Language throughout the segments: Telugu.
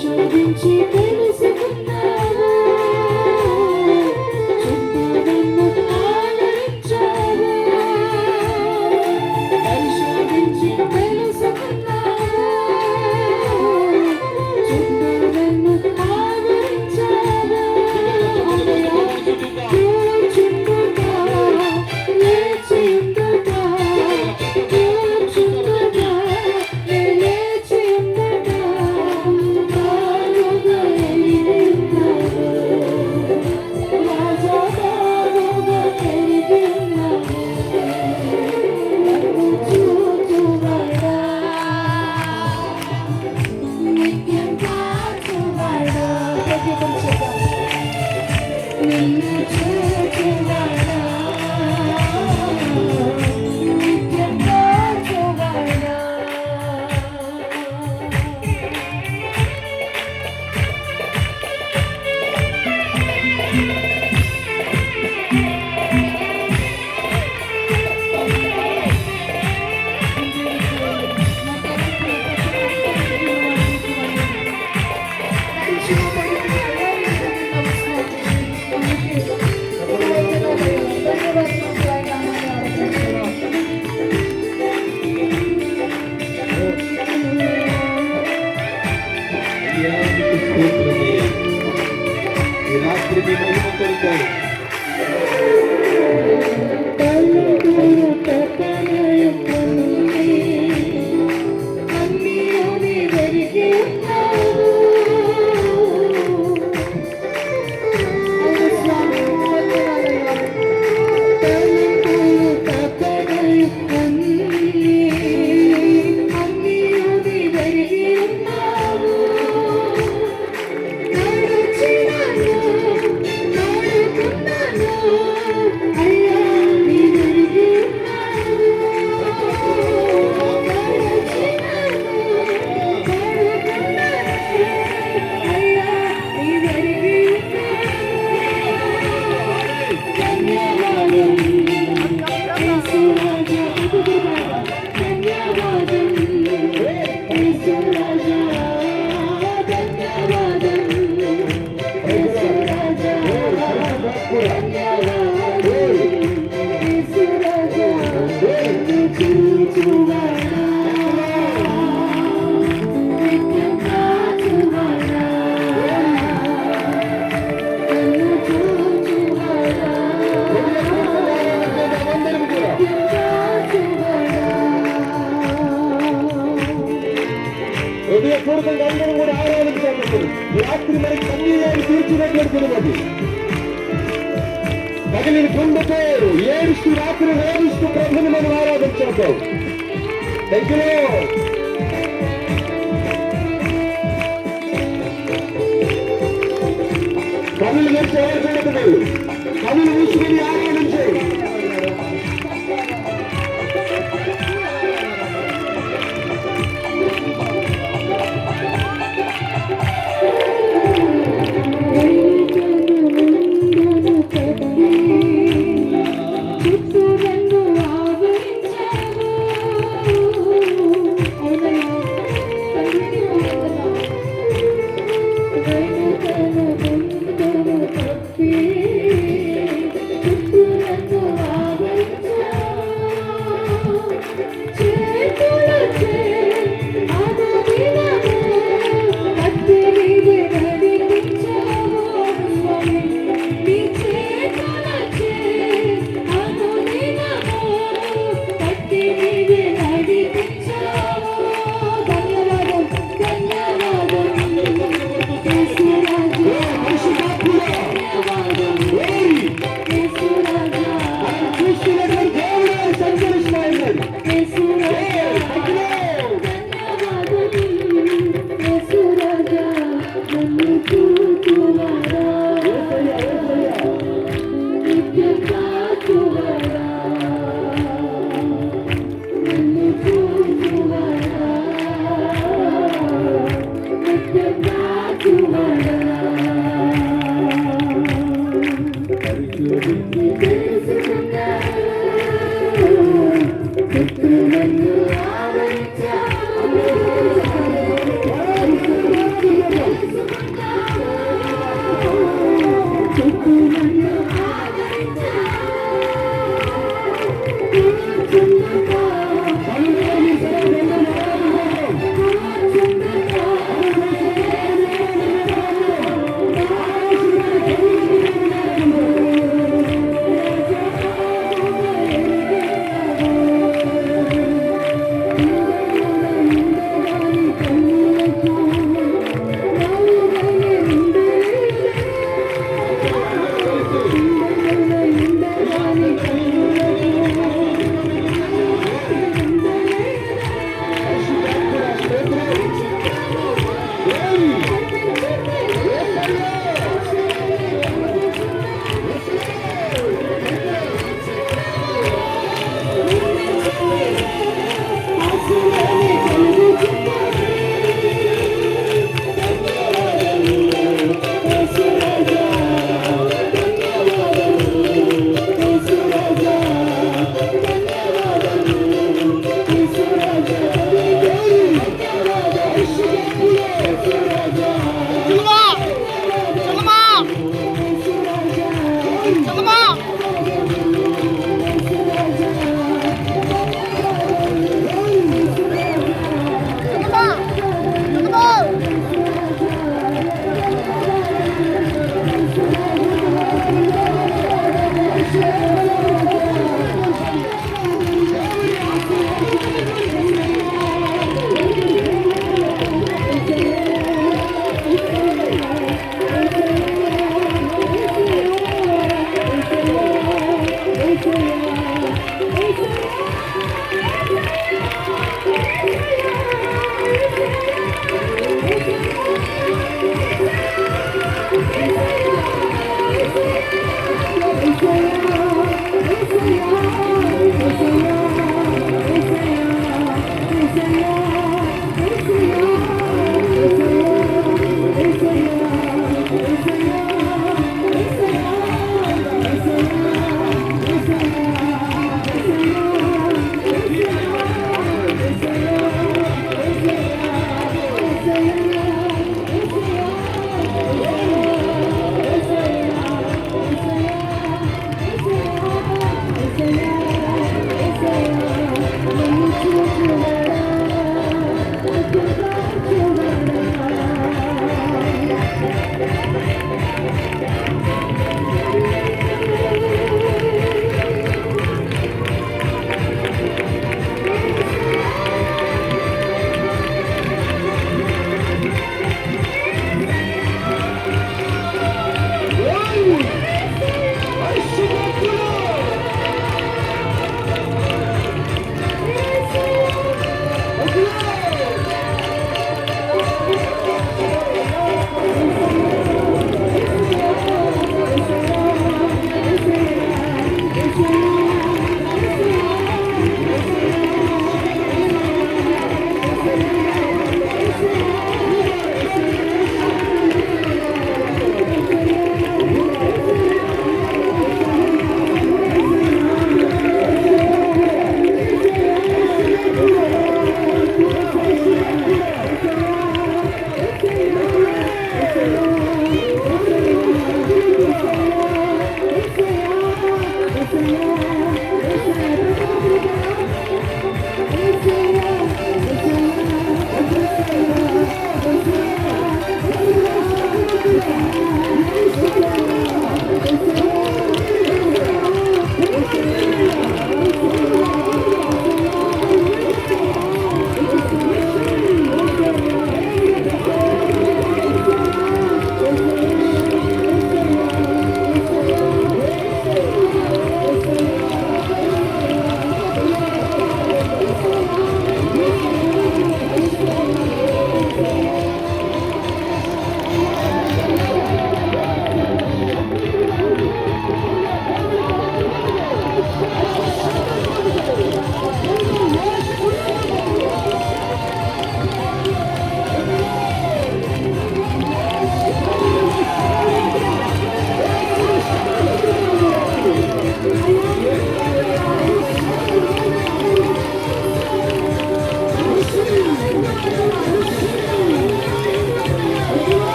పరిశోధించి తెలుసుకున్నావు, చుట్టూ నన్ను ఆదరించావు. పరిశోధించి తెలుసుకున్నావు, చుట్టూ నన్ను ఆదరించావు. కూర్చుండుగా లేచి ఉండుగా, కూర్చుండుగా లేచి ఉండుగా, బాగుగా ఎరిగి ఉన్నావు. రాజా బాగుగా ఎరిగి ఉన్నావు. నన్ను చూచువాడా, నిత్యం కాచువాడా. నిన్ను చూచువాడా, నిత్యం కాచువాడా. ఈ రాత్రి మీ మహిమ కొలుతారు. హృదయపూర్వకంగా అందరూ కూడా ఆరాధించాలి. రాత్రి మనకి కన్నీళ్ళు తీర్చినట్లడుతున్నది. పగిలిన గుండెతో ఏడుస్తూ రాత్రి రోధిస్తూ ప్రభుని మనం ఆరాధించాము. దగ్గర కనులు తెరిచి ఆరాధించదు. కనులు మూసుకుని ఆరాధించారు.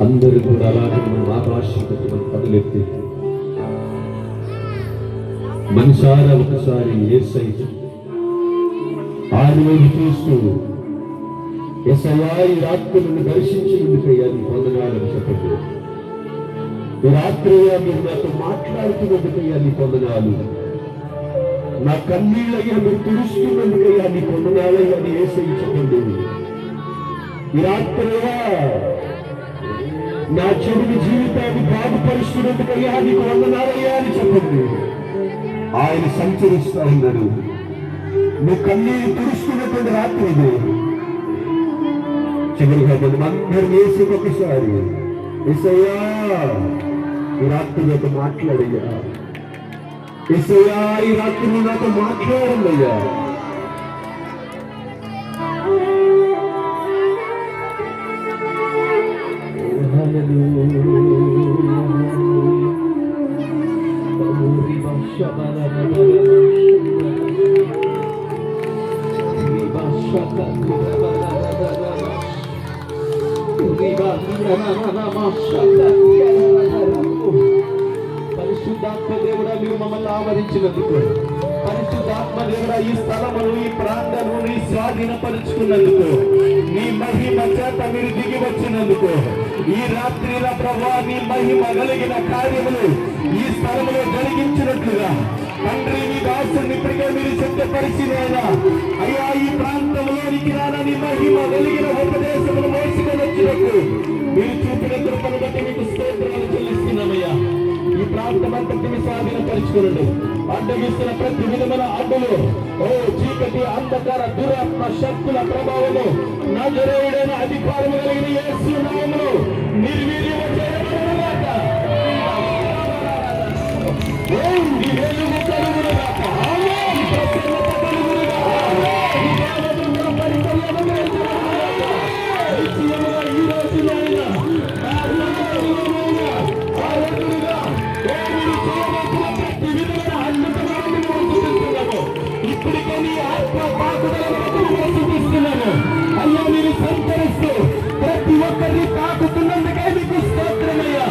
అందరూ కూడా అలాగే మనం ఆకాశం మనం కదలెత్తి మనసారా ఒకసారి యేసయ్య ఆయన వైపు చూస్తూ యేసయ్యా ఈ రాత్రి నన్ను దర్శించినందుకయ్యా నీ వందనాలను చెప్పండి. ఈ రాత్రి మీరు నాతో మాట్లాడుతున్నందుకయ్యా నీ వందనాలు. నా కన్నీళ్ళయ్యా మీరు తుడుస్తున్నందుకయ్యా నీ వందనాలయ్యా అని యేసయ్య చెప్పండి. ఈ రాత్రిగా నా చెడుని జీవితాన్ని బాగుపరుస్తున్నందుకయ్యా నీకు వందనాలయ్యా అని చెప్పండి. ఆయన సంచరిస్తా ఉన్నాడు. నువ్వు కన్నీరు తుడుస్తున్నటువంటి రాత్రి ఇది. చివరిగా మనం అందరం వేసి ఒకసారి యేసయ్యా ఈ రాత్రి నాతో మాట్లాడయ్యా, యేసయ్యా ఈ రాత్రి నువ్వు నాతో మాట్లాడండియ్యా. పరిశుద్ధాత్మ దేవుడా మీరు మమ్మల్ని ఆవరించినందుకు, పరిశుద్ధాత్మ దేవుడా ఈ స్థలమును ఈ ప్రాంతాలను స్వాధీనపరుచుకున్నందుకు, నీ మహిమ చేత మీరు దిగి వచ్చినందుకు, ఈ రాత్రిల ప్రభా నీ మహిమ కలిగిన కార్యములు ఈ స్థలములో జరిగించినట్లుగా తండ్రి నీ దాసుని ఇప్పటికే మీరు సిద్ధపరిచినైనా అయ్యా ఈ ప్రాంతంలోనికి రానా నీ మహిమ కలిగిన ఉపదేశములు మోసుకొని వచ్చినట్టు మీరు చూపిన కృపను బట్టి మీకు స్తోత్రాలు చెల్లిస్తున్నామయ్యా. ఈ ప్రాంతం అంతటిని స్వాధీనపరుచుకునండి. అడ్డగిస్తున్న ప్రతి విధమైన అడ్డులు, ఓ చీకటి అంధకార దురాత్మ శక్తుల ప్రభావము నజరేయుడైన అధికారము కలిగిన యేసు నామములో నిర్వీర్యము చేయబడునుగాక. ఈ వెలుగు కలుగునుగాక. ఆమేన్. ప్రసన్నత కలుగునుగాక. ఈ దేవదూత పరిచర్యను చేయునుగాక. నిత్యముగా ఈ రోజునైనా నా హృదయములోనైనా ఆ రోజులుగా దేవుడు చేయవలసిన ప్రతి విధమైన అద్భుతమైన చూపిస్తున్నాము. ఇప్పటికే నీ ఆత్మ పాకుదలను చూపిస్తున్నాము. అయ్యా మీరు సంచరిస్తూ ప్రతి ఒక్కరిని తాకుతున్నందుకే మీకు స్తోత్రమయ్యా.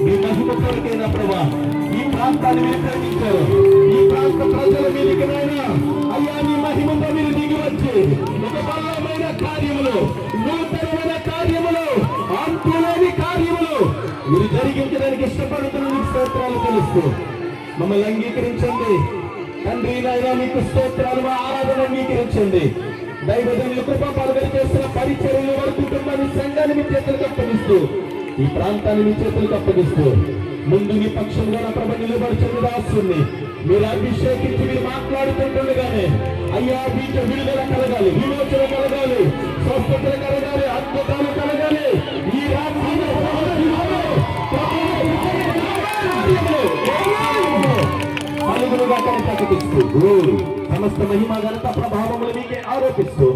మీ మహిమ కొరకైనా ప్రభా ఈ ప్రాంతాన్ని మీరు ప్రేమించారు. ఈ ప్రాంత ప్రజల మీదకినైనా అయ్యా నీ మహిమతో మీరు దిగి వచ్చి ఒక బలమైన కార్యములు, నూతనమైన కార్యములు, అంతులేని కార్యములు మీరు జరిగించడానికి ఇష్టపడుతున్న మీకు స్తోత్రాలు తెలుస్తూ మమ్మల్ని అంగీకరించండి తండ్రి. నాయనా మీకు స్తోత్రాలు, మా ఆరాధన అంగీకరించండి. దైవజనులు కృపాపాలు చేస్తున్న పరిచర్యలు వారి కుటుంబాన్ని సంఘాన్ని మీ చేతులకు అప్పగిస్తూ ఈ ప్రాంతాన్ని మీ చేతులకు అప్పగిస్తూ ముందు మీ పక్షంగా నా ప్రభ నిలబడుచున్న దాసుని మీరు అభిషేకించి మీరు మాట్లాడుతుండగానే అయ్యా మీకు విడుదల కలగాలి, విమోచన కలగాలి, స్వస్థతలు కలగాలి, అద్భుతాలు కలగాలి. ఈ పలుగురుగా ప్రకటిస్తూ సమస్త మహిమ ఘనత ప్రభావములు మీకే ఆరోపిస్తూ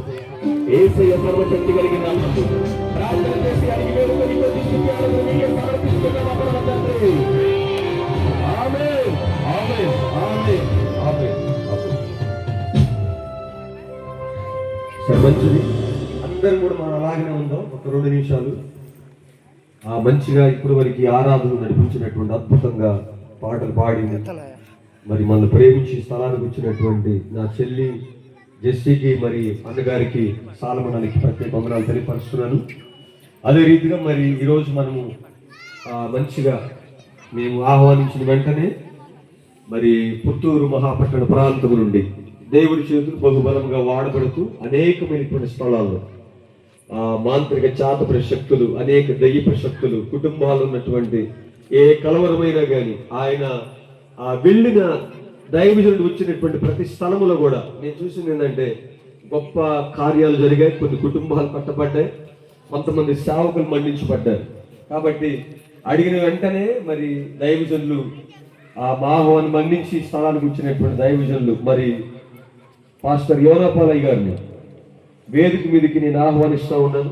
యేసయ్య సర్వశక్తి కలిగిన ప్రార్థన చేసి అడిగి వేడుకొని కొద్ది స్తుత్యాలను మీకే సమర్పిస్తున్నాం అపర తండ్రి. ఆమేన్, ఆమేన్, ఆమేన్, ఆమేన్. మంచిది. అందరూ కూడా మనం అలాగనే ఉందాం. ఒక 2 నిమిషాలు మంచిగా ఇప్పుడు వరకు ఆరాధన నడిపించినటువంటి అద్భుతంగా పాటలు పాడి మరి మనల్ని ప్రేమించి స్థలానికి వచ్చినటువంటి నా చెల్లి జెస్సీకి మరి అన్నగారికి సాలమనానికి ప్రత్యేక వందనాలు తెలియపరుస్తున్నాను. అదే రీతిగా మరి ఈరోజు మనము మంచిగా మేము ఆహ్వానించిన వెంటనే మరి పుత్తూరు మహాపట్టణ ప్రాంతం నుండి దేవుడి చేతులు బహుబలంగా వాడబడుతూ అనేకమైనటువంటి స్థలాల్లో మాంత్రిక చాతపర శక్తులు, అనేక దయ్యప శక్తులు, కుటుంబాలు ఉన్నటువంటి ఏ కలవరమైనా కానీ ఆయన వెళ్ళిన దైవజనుడు వచ్చినటువంటి ప్రతి స్థలములో కూడా నేను చూసింది ఏంటంటే గొప్ప కార్యాలు జరిగాయి. కొన్ని కుటుంబాలు కట్టబడ్డాయి, కొంతమంది సేవకులు మండించబడ్డారు. కాబట్టి అడిగిన వెంటనే మరి దైవజనులు ఆహ్వాన్ని మన్నించి స్థలానికి వచ్చినటువంటి దైవజనులు మరి పాస్టర్ యోనాపాలయ్య గారిని వేదిక మీదకి నేను ఆహ్వానిస్తూ ఉన్నాను.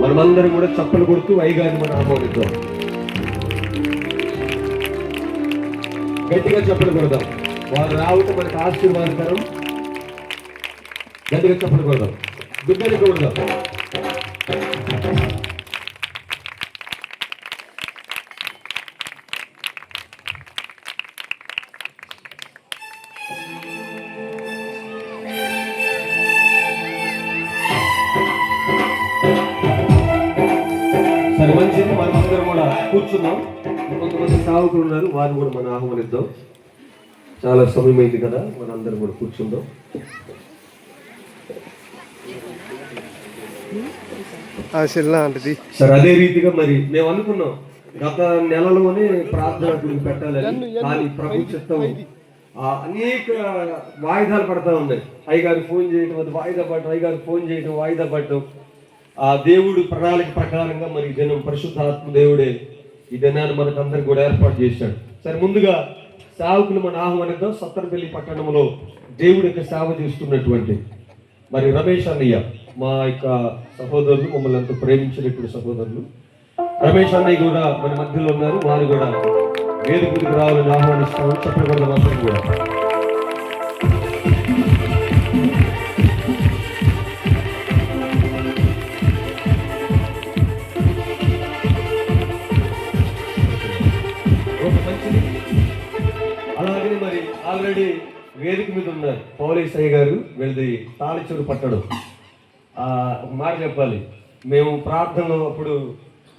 మనమందరం కూడా చప్పలు కొడుతూ అయ్యగారిని మనం ఆహ్వానిద్దాం. గట్టిగా చప్పలు కొడదాం. వారు రావటం మనకు ఆశీర్వాదకరం. గట్టిగా చప్పలు కొడదాం, బిడ్డని కొడదాం. సరే, మంచిది. మనమందరం కూడా కూర్చున్నాం. కొంతమంది సావుకులు ఉన్నారు, వారిని కూడా మనం ఆహ్వానిద్దాం. చాలా సమయమైంది కదా, మనందరం కూడా కూర్చుందాం. సరే, అదే రీతిగా మరి మేము అనుకున్నాం గత నెలలోనే ప్రార్థన గురించి పెట్టాలని, కానీ ప్రభు చిత్తం అనేక వాయిదాలు పడతా ఉన్నాయి. అయ్యగారు ఫోన్ చేయడం, అది వాయిదా పడటం, అయ్యగారు ఫోన్ చేయడం, వాయిదా పడటం. దేవుడు ప్రణాళిక ప్రకారంగా మరి ఈ దినం పరిశుద్ధాత్మ దేవుడే ఈ దినాన్ని మనకు అందరికి కూడా ఏర్పాటు చేశాడు. సరే, ముందుగా సేవకులు మన ఆహ్వానిద్దాం. సత్తరపల్లి పట్టణంలో దేవుడి యొక్క సేవ చేస్తున్నటువంటి మరి రమేష్ అన్నయ్య, మా యొక్క సహోదరులు, మమ్మల్ని ఎంతో ప్రేమించినటువంటి సహోదరులు రమేష్ అన్నయ్య కూడా మన మధ్యలో ఉన్నారు. వారు కూడా వేదికకు రావాలని ఆహ్వానిస్తామని చెప్పకూడదు. మాత్రం కూడా అలాగే మరి ఆల్రెడీ వేదిక మీద ఉన్నారు పోలీస్ అయ్య గారు. వీళ్ళది తాళిచూరు పట్టడం. ఒక మాట చెప్పాలి, మేము ప్రార్థనలో అప్పుడు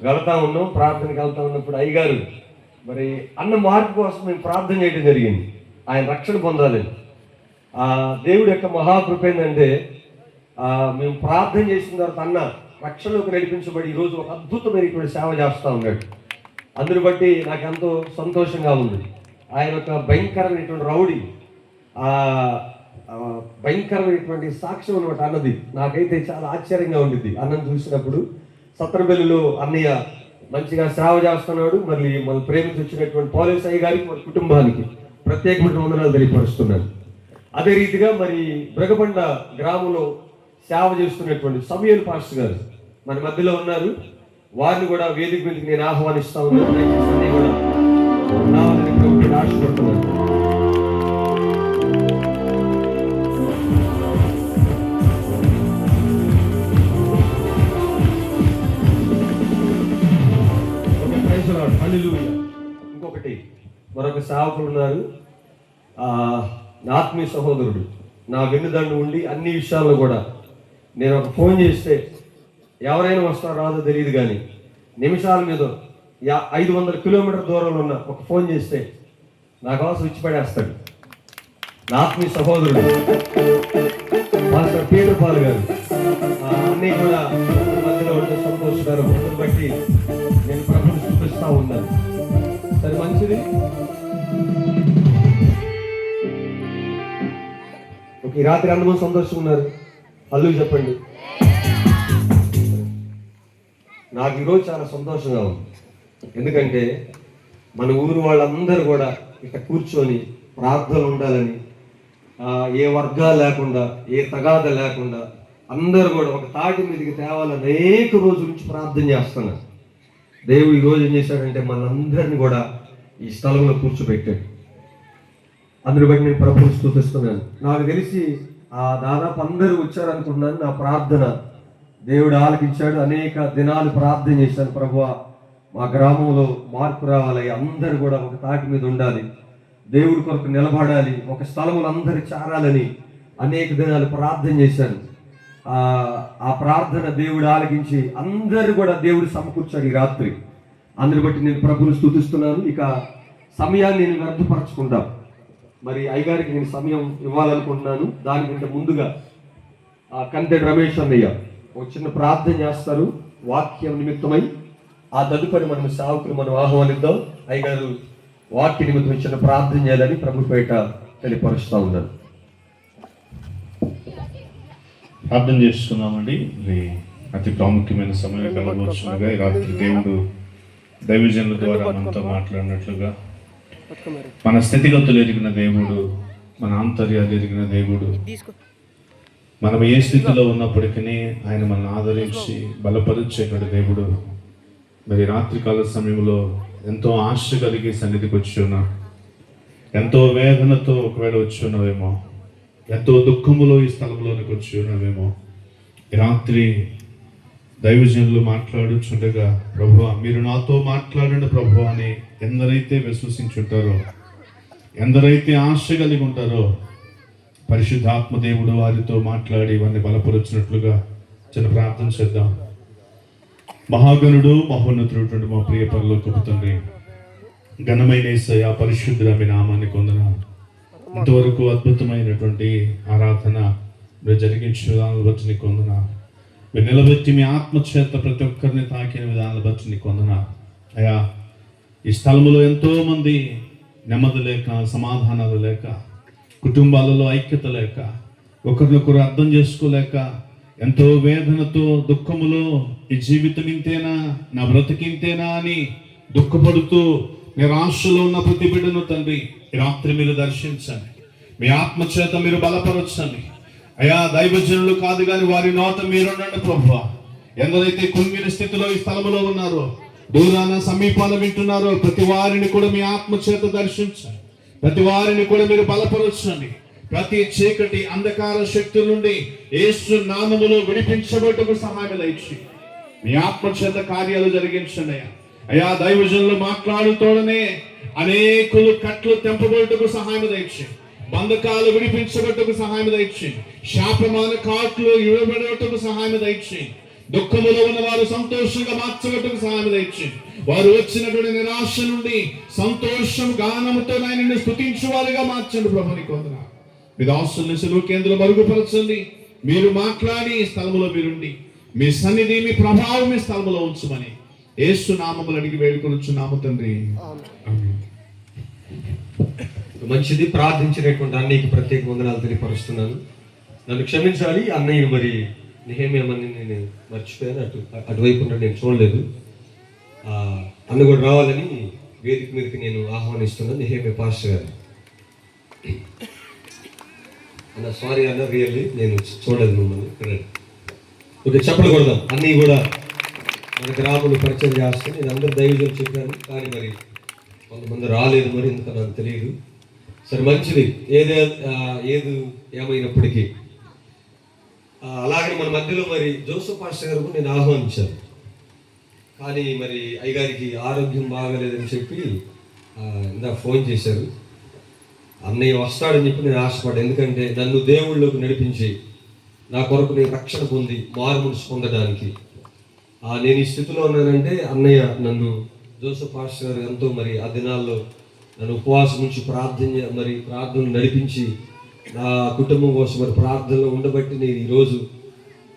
వెళ్తా ఉన్నాం, ప్రార్థనకి వెళ్తా ఉన్నప్పుడు అయ్యగారు మరి అన్న మార్పు కోసం మేము ప్రార్థన చేయడం జరిగింది. ఆయన రక్షణ పొందాలని. దేవుడి యొక్క మహాకృప ఏంటంటే మేము ప్రార్థన చేసిన తర్వాత అన్న రక్షణలోకి నడిపించబడి ఈరోజు ఒక అద్భుతమైనటువంటి సేవ చేస్తూ ఉన్నాడు. అందుని బట్టి నాకు ఎంతో సంతోషంగా ఉంది. ఆయన ఒక భయంకరమైనటువంటి రౌడీ, భయంకరమైనటువంటి సాక్ష్యం అనమాట అన్నది. నాకైతే చాలా ఆశ్చర్యంగా ఉండిద్ది అన్నం చూసినప్పుడు. సత్తరబెల్లిలో అన్నయ్య మంచిగా సేవ చేస్తున్నాడు. మళ్ళీ మన ప్రేమించి వచ్చినటువంటి పోలీస్ అయ్య గారికి, మన కుటుంబానికి ప్రత్యేకమైన వందనాలు తెలియపరుస్తున్నాను. అదే రీతిగా మరి బ్రగబండ గ్రామంలో సేవ చేస్తున్నటువంటి సమయల్ పాస్టర్ గారు మన మధ్యలో ఉన్నారు. వారిని కూడా వేదిక మీదకి నేను ఆహ్వానిస్తా ఉన్నాను. కూడా రావాలని ఆశపడుతున్నాను. ఇంకొకటి మరొక సేవకులు ఉన్నారు, నా ఆత్మీయ సహోదరుడు, నా వెన్నుదండు ఉండి అన్ని విషయాల్లో కూడా నేను ఒక ఫోన్ చేస్తే ఎవరైనా వస్తారో రాదో తెలియదు, కానీ నిమిషాల మీద 500 కిలోమీటర్ దూరంలో ఉన్న ఒక ఫోన్ చేస్తే నా కోసం ఇచ్చి పడేస్తాడు. నా ఆత్మీయ సహోదరుడు మాస్టర్ పీటర్ పాల్ గారు అన్నీ కూడా మధ్యలో ఉంటే సంతోషకరం. బట్టి నేను ప్రభుత్వం చూపిస్తూ ఉన్నాను. సరే, మంచిది. ఈ రాత్రి అందరూ సంతోషంగా ఉన్నారు. అల్లు చెప్పండి. నాకు ఈరోజు చాలా సంతోషంగా ఉంది. ఎందుకంటే మన ఊరు వాళ్ళందరూ కూడా ఇక్కడ కూర్చొని ప్రార్థనలు ఉండాలని, ఏ వర్గాలు లేకుండా, ఏ తగాద లేకుండా అందరూ కూడా ఒక తాటి మీదకి తేవాలని అనేక రోజుల నుంచి ప్రార్థన చేస్తున్నారు. దేవుడు ఈరోజు ఏం చేశాడంటే మనందరినీ కూడా ఈ స్థలంలో కూర్చోబెట్టాడు. అందుని బట్టి నేను ప్రభువుని స్తుతిస్తున్నాను. నాకు తెలిసి దాదాపు అందరూ వచ్చారనుకుంటున్నాను. నా ప్రార్థన దేవుడు ఆలకించాడు. అనేక దినాలు ప్రార్థన చేశాను, ప్రభువా మా గ్రామంలో మార్పు రావాలి, అందరూ కూడా ఒక తాటి మీద ఉండాలి, దేవుడి కొరకు నిలబడాలి, ఒక స్థలములు అందరు చేరాలని అనేక దినాలు ప్రార్థన చేశాను. ఆ ప్రార్థన దేవుడు ఆలకించి అందరూ కూడా దేవుడు సమకూర్చాడు ఈ రాత్రి. అందరి బట్టి నేను ప్రభువుని స్తుతిస్తున్నాను. ఇక సమయాన్ని నేను వ్యర్థపరచుకుంటాం. మరి అయ్యగారికి నేను సమయం ఇవ్వాలనుకుంటున్నాను. దానికంటే ముందుగా కంటె రమేష్ అన్నయ్య ఒక చిన్న ప్రార్థన చేస్తారు వాక్యం నిమిత్తమై. ఆ తదుపరి మనం సేవకులు మనం ఆహ్వానిద్దాం. అయ్యగారు వాక్య నిమిత్తం చిన్న ప్రార్థన చేయాలని ప్రభు పేట తెలియపరుస్తూ ఉన్నాను. ప్రార్థన చేసుకున్నామండి. ఇది అతి ప్రాముఖ్యమైన సమయం కలగవచ్చుగా ఈ రాత్రి దేవుడు దైవజనుల ద్వారా మనతో మాట్లాడినట్లుగా మన స్థితిగతులు ఎరిగిన దేవుడు, మన ఆంతర్యాలు ఎరిగిన దేవుడు, మనం ఏ స్థితిలో ఉన్నప్పటికీ ఆయన మనల్ని ఆదరించి బలపరిచేటువంటి దేవుడు. మరి రాత్రికాల సమయంలో ఎంతో ఆశ కలిగి సన్నిధికి వచ్చి ఉన్నా, ఎంతో వేదనతో ఒకవేళ వచ్చి ఉన్నావేమో, ఎంతో దుఃఖములో ఈ స్థలంలోనికి వచ్చి ఉన్నావేమో, ఈ రాత్రి దైవజనులు మాట్లాడుచుండగా ప్రభువా మీరు నాతో మాట్లాడండి ప్రభువా అని ఎందరైతే విశ్వసించుంటారో, ఎందరైతే ఆశ కలిగి ఉంటారో పరిశుద్ధాత్మ దేవుడు వారితో మాట్లాడి వారిని బలపరుచినట్లుగా చిన్న ప్రార్థన చేద్దాం. మహాగణుడు మహోన్నతుడు మా ప్రియ పరలోకపు తండ్రి, ఘనమైన యేసయ్య పరిశుద్ధుల మీ నామాన్ని కొందనాలు. ఇంతవరకు అద్భుతమైనటువంటి ఆరాధన మీరు జరిగించిన విధానాలు బట్టి నీకు కొందనాలు. మీరు నిలబెట్టి మీ ఆత్మచేత ప్రతి ఒక్కరిని తాకిన విధానాలు బట్టి నీకు కొందనాలు. అయ్యా ఈ స్థలంలో ఎంతో మంది నెమ్మది లేక, సమాధానాలు లేక, కుటుంబాలలో ఐక్యత లేక, ఒకరినొకరు అర్థం చేసుకోలేక, ఎంతో వేదనతో దుఃఖములో ఈ జీవితం ఇంతేనా, నా బ్రతికింతేనా అని దుఃఖపడుతూ నిరాశలో ఉన్న ప్రతి బిడ్డను తండ్రి ఈ రాత్రి మీరు దర్శించండి. మీ ఆత్మచేత మీరు బలపరచండి. అయా దైవజనులు కాదు కానీ వారి నోట మీరుండండి ప్రభువా. ఎందరైతే కుంగిన స్థితిలో ఈ స్థలంలో ఉన్నారో, దూరాన సమీపాన వింటున్నారో ప్రతి వారిని కూడా మీ ఆత్మచేత దర్శించండి. ప్రతి వారిని కూడా మీరు బలపరచండి. ప్రతి చీకటి అంధకార శక్తుల నుండి యేసు నామములో విడిపించబడుటకు సహాయం దయచేయండి. మీ ఆత్మచేత కార్యాలు జరిగించండి. అయా దైవజనులు మాట్లాడుతోడనే అనేకులు కట్లు తెంపబడుటకు సహాయం దయచేయండి. బంధకాలు విడిపించబడుటకు సహాయం దయచేయండి. శాపమాన కాట్లు ఇవ్వబడటకు సహాయం దయచేయండి. దుఃఖములో ఉన్న వారు సంతోషంగా మార్చబట్టుకు సహాయం దయచేయండి. వారు వచ్చినటువంటి నిరాశ నుండి సంతోషం గానముతో ఆయనని స్తుతించు వారిగా మార్చండి ప్రభుని కొందరు. మీ దాసుల్ని సెలవు కేంద్రం మరుగుపరచండి. మీరు మాట్లాడి ఈ స్థలములో మీరుండి మీ సన్నిధి మీ ప్రభావం మీ స్థలములో ఉంచమని యేసు నామములు అడిగి వేడుకొనుచున్నాము తండ్రి. మంచిది. ప్రార్థించినటువంటి అన్నయ్యకి ప్రత్యేక వందనాలు తెలియపరుస్తున్నాను. నన్ను క్షమించాలి. అన్నయ్య మరి నెహెమ్యాని నేను మర్చిపోయాను. అటువైపు నేను చూడలేదు. అన్న కూడా రావాలని వేదిక మీదకి నేను ఆహ్వానిస్తున్నాను. నెహెమ్యా పాస్టర్ గారు అన్న, సారీ అన్న, రియల్లీ నేను చూడలేదు మిమ్మల్ని. ఓకే, చెప్పలు కొడదాం. అన్నీ కూడా మన గ్రామంలో పరిచయం చేస్తాను. నేను అందరు దైవజనులు చెప్పాను కానీ మరి కొంతమంది రాలేదు, మరి ఎందుకు నాకు తెలియదు. సరే మంచిది. ఏది ఏమైనప్పటికీ అలాగే మన మధ్యలో మరి జోసఫ్ పాస్టర్ గారు నేను ఆహ్వానించాను. కానీ మరి అయ్యగారికి ఆరోగ్యం బాగలేదని చెప్పి ఇందాక ఫోన్ చేశారు. అన్నయ్య వస్తాడని చెప్పి నేను ఆశపడ్డా. ఎందుకంటే నన్ను దేవుళ్ళలోకి నడిపించి నా కొరకు నేను రక్షణ పొంది మారు మనసు పొందడానికి నేను ఈ స్థితిలో ఉన్నానంటే అన్నయ్య నన్ను జోసఫ్ పాస్టర్ గారు ఎంతో మరి ఆ దినాల్లో నన్ను ఉపవాసం నుంచి ప్రార్థనలు నడిపించి నా కుటుంబం కోసం మరి ప్రార్థనలో ఉండబట్టి నేను ఈరోజు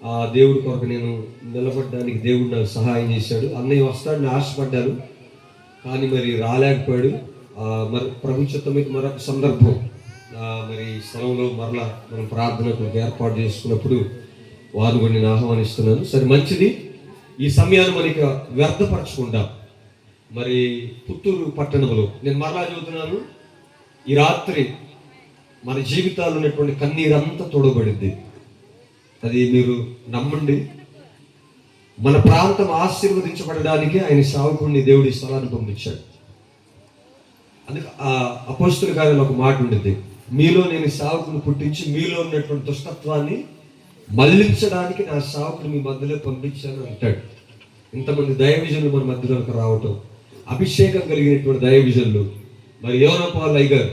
ఆ దేవుడి కొరకు నేను నిలబడడానికి దేవుడు నాకు సహాయం చేశాడు. అన్నయ్య వస్తాడని ఆశపడ్డాను కానీ మరి రాలేకపోయాడు. మరి ప్రభుత్వమైతే మరొక సందర్భం మరి స్థలంలో మరలా మనం ప్రార్థనకు ఏర్పాటు చేసుకున్నప్పుడు వారు కూడా నేను ఆహ్వానిస్తున్నాను. సరే మంచిది. ఈ సమయాన్ని మనకి వ్యర్థపరచుకుంటాం. మరి పుత్తూరు పట్టణంలో నేను మరలా చదువుతున్నాను, ఈ రాత్రి మన జీవితాల్లో ఉన్నటువంటి కన్నీరంతా తోడబడింది. అది మీరు నమ్మండి. మన ప్రాంతం ఆశీర్వదించబడడానికి ఆయన సేవకుడిని దేవుడి స్థలాన్ని పంపించాడు. అందుకే అపోస్తలుల కార్యాల్లో ఒక మాట ఉండేది, మీలో నేను సేవకుని పుట్టించి మీలో ఉన్నటువంటి దుష్టత్వాన్ని మళ్లించడానికి నా సేవకుని మీ మధ్యలో పంపించాను అంటాడు. ఇంతమంది దైవజనులు మన మధ్యలోకి రావటం, అభిషేకం కలిగినటువంటి దైవజనులు మరి యోనా పాల్ అయ్యగారు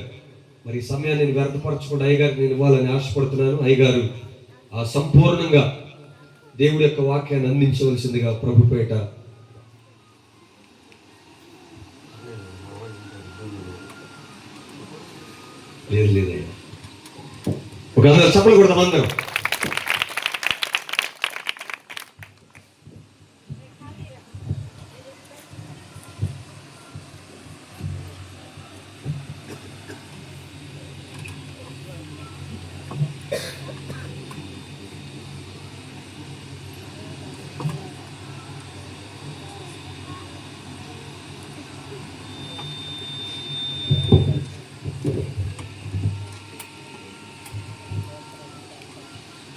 మరి ఈ సమయాన్ని నేను వ్యర్థపరచకుండా అయ్యగారికి నేను ఇవ్వాలని ఆశపడుతున్నాను. అయ్యగారు ఆ సంపూర్ణంగా దేవుడి యొక్క వాక్యాన్ని అందించవలసిందిగా ప్రభుపేట లేదయ్యా. ఒక అందరూ చప్పలు కొడతాం అందరం.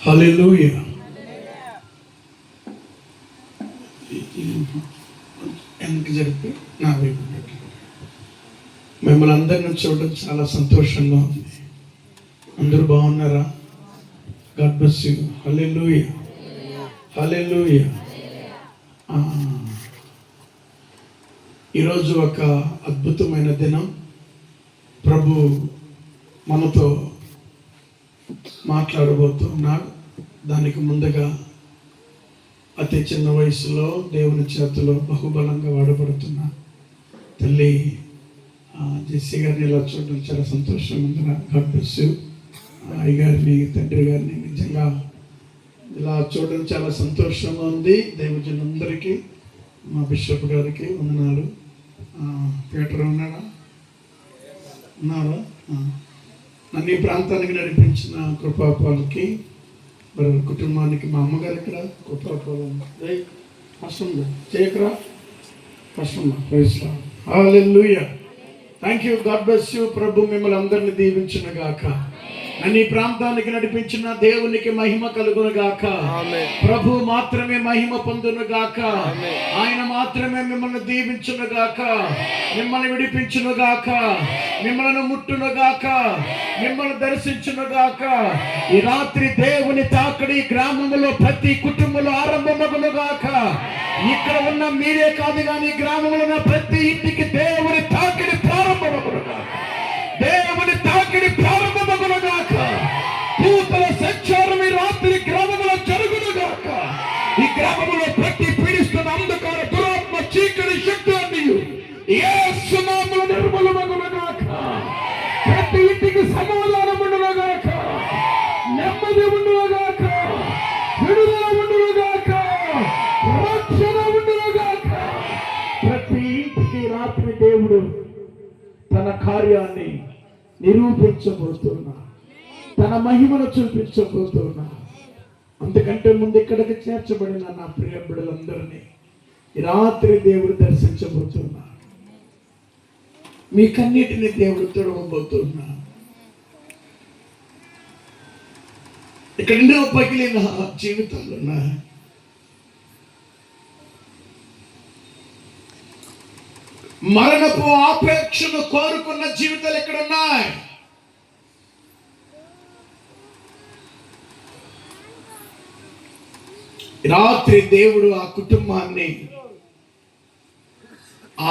హల్లెలూయా. వెనక్కి జరిపి నా వైపు పెట్టి మిమ్మల్ని అందరిని చూడడం చాలా సంతోషంగా ఉంది. అందరూ బాగున్నారా? God bless you. Hallelujah, hallelujah. ఈరోజు ఒక అద్భుతమైన దినం. ప్రభు మనతో మాట్లాడబోతున్నాడు. దానికి ముందుగా అతి చిన్న వయసులో దేవుని చేతిలో బహుబలంగా వాడబడుతున్న తల్లి జెస్సీ గారిని ఇలా చూడడం చాలా సంతోషంగా ఉంది. God bless you. అయ్యగారిని, తండ్రి గారిని నిజంగా ఇలా చూడడం చాలా సంతోషంగా ఉంది. దైవజనులందరికీ, మా బిషప్ గారికి వందనాలు. పీటర్ ఉన్నారా? నన్ను ఈ ప్రాంతానికి నడిపించిన కృపాపాలకి, మరి కుటుంబానికి, మా అమ్మగారు ఇక్కడ కృపాపాలం కష్టం చేయకరా కష్టం. Hallelujah. Thank you. God bless you. ప్రభు మిమ్మల్ని అందరినీ దీవించును గాక. నన్ను ఈ ప్రాంతానికి నడిపించిన దేవునికి మహిమ కలుగును గాక. ప్రభు మాత్రమే మహిమ పొందును గాక. ఆయన మాత్రమే మిమ్మల్ని దీవించును గాక, మిమ్మల్ని విడిపించును గాక, మిమ్మల్ని ముట్టును గాక, మిమ్మల్ని దర్శించును గాక. ఈ రాత్రి దేవుని తాకడి గ్రామంలో ప్రతి కుటుంబంలో ఆరంభమగును గాక. ఇక్కడ ఉన్న మీరే కాదు కానీ గ్రామంలో ఉన్న ప్రతి ఇంటికి దేవుని తాకిడి ప్రారంభమగును గాక. దేవుని తాకిడి ప్రారంభమగును గాక. దూతల సంచారం ఈ రాత్రి గ్రామంలో జరుగును గాక. ఈ గ్రామంలో ప్రతి పీడిస్తున్న అంధకార దురాత్మ చీకటి శక్తి అన్ని యేసు నామములో నిర్మూలమగును గాక. ప్రతి ఇంటికి సమాధానం ఉండును గాక, నెమ్మది ఉండును గాక, విడుదల ఉండును గాక, రక్షణ ఉండును గాక. ప్రతి ఇంటికి రాత్రి దేవుడు తన కార్యాన్ని నిరూపించబోతున్నా, తన మహిమను చూపించబోతున్నా. అందుకంటే ముందు ఇక్కడికి చేర్చబడిన నా ప్రియ బిడ్డలందరినీ ఈ రాత్రి దేవుడు దర్శించబోతున్నా. మీకన్నిటిని దేవుడు తొడవబోతున్నా. ఇక్కడ ఎన్నో పగిలిన జీవితాలు ఉన్నాయి. మరణపు ఆపేక్షను కోరుకున్న జీవితాలు ఇక్కడ ఉన్నాయి. రాత్రి దేవుడు ఆ కుటుంబాన్ని,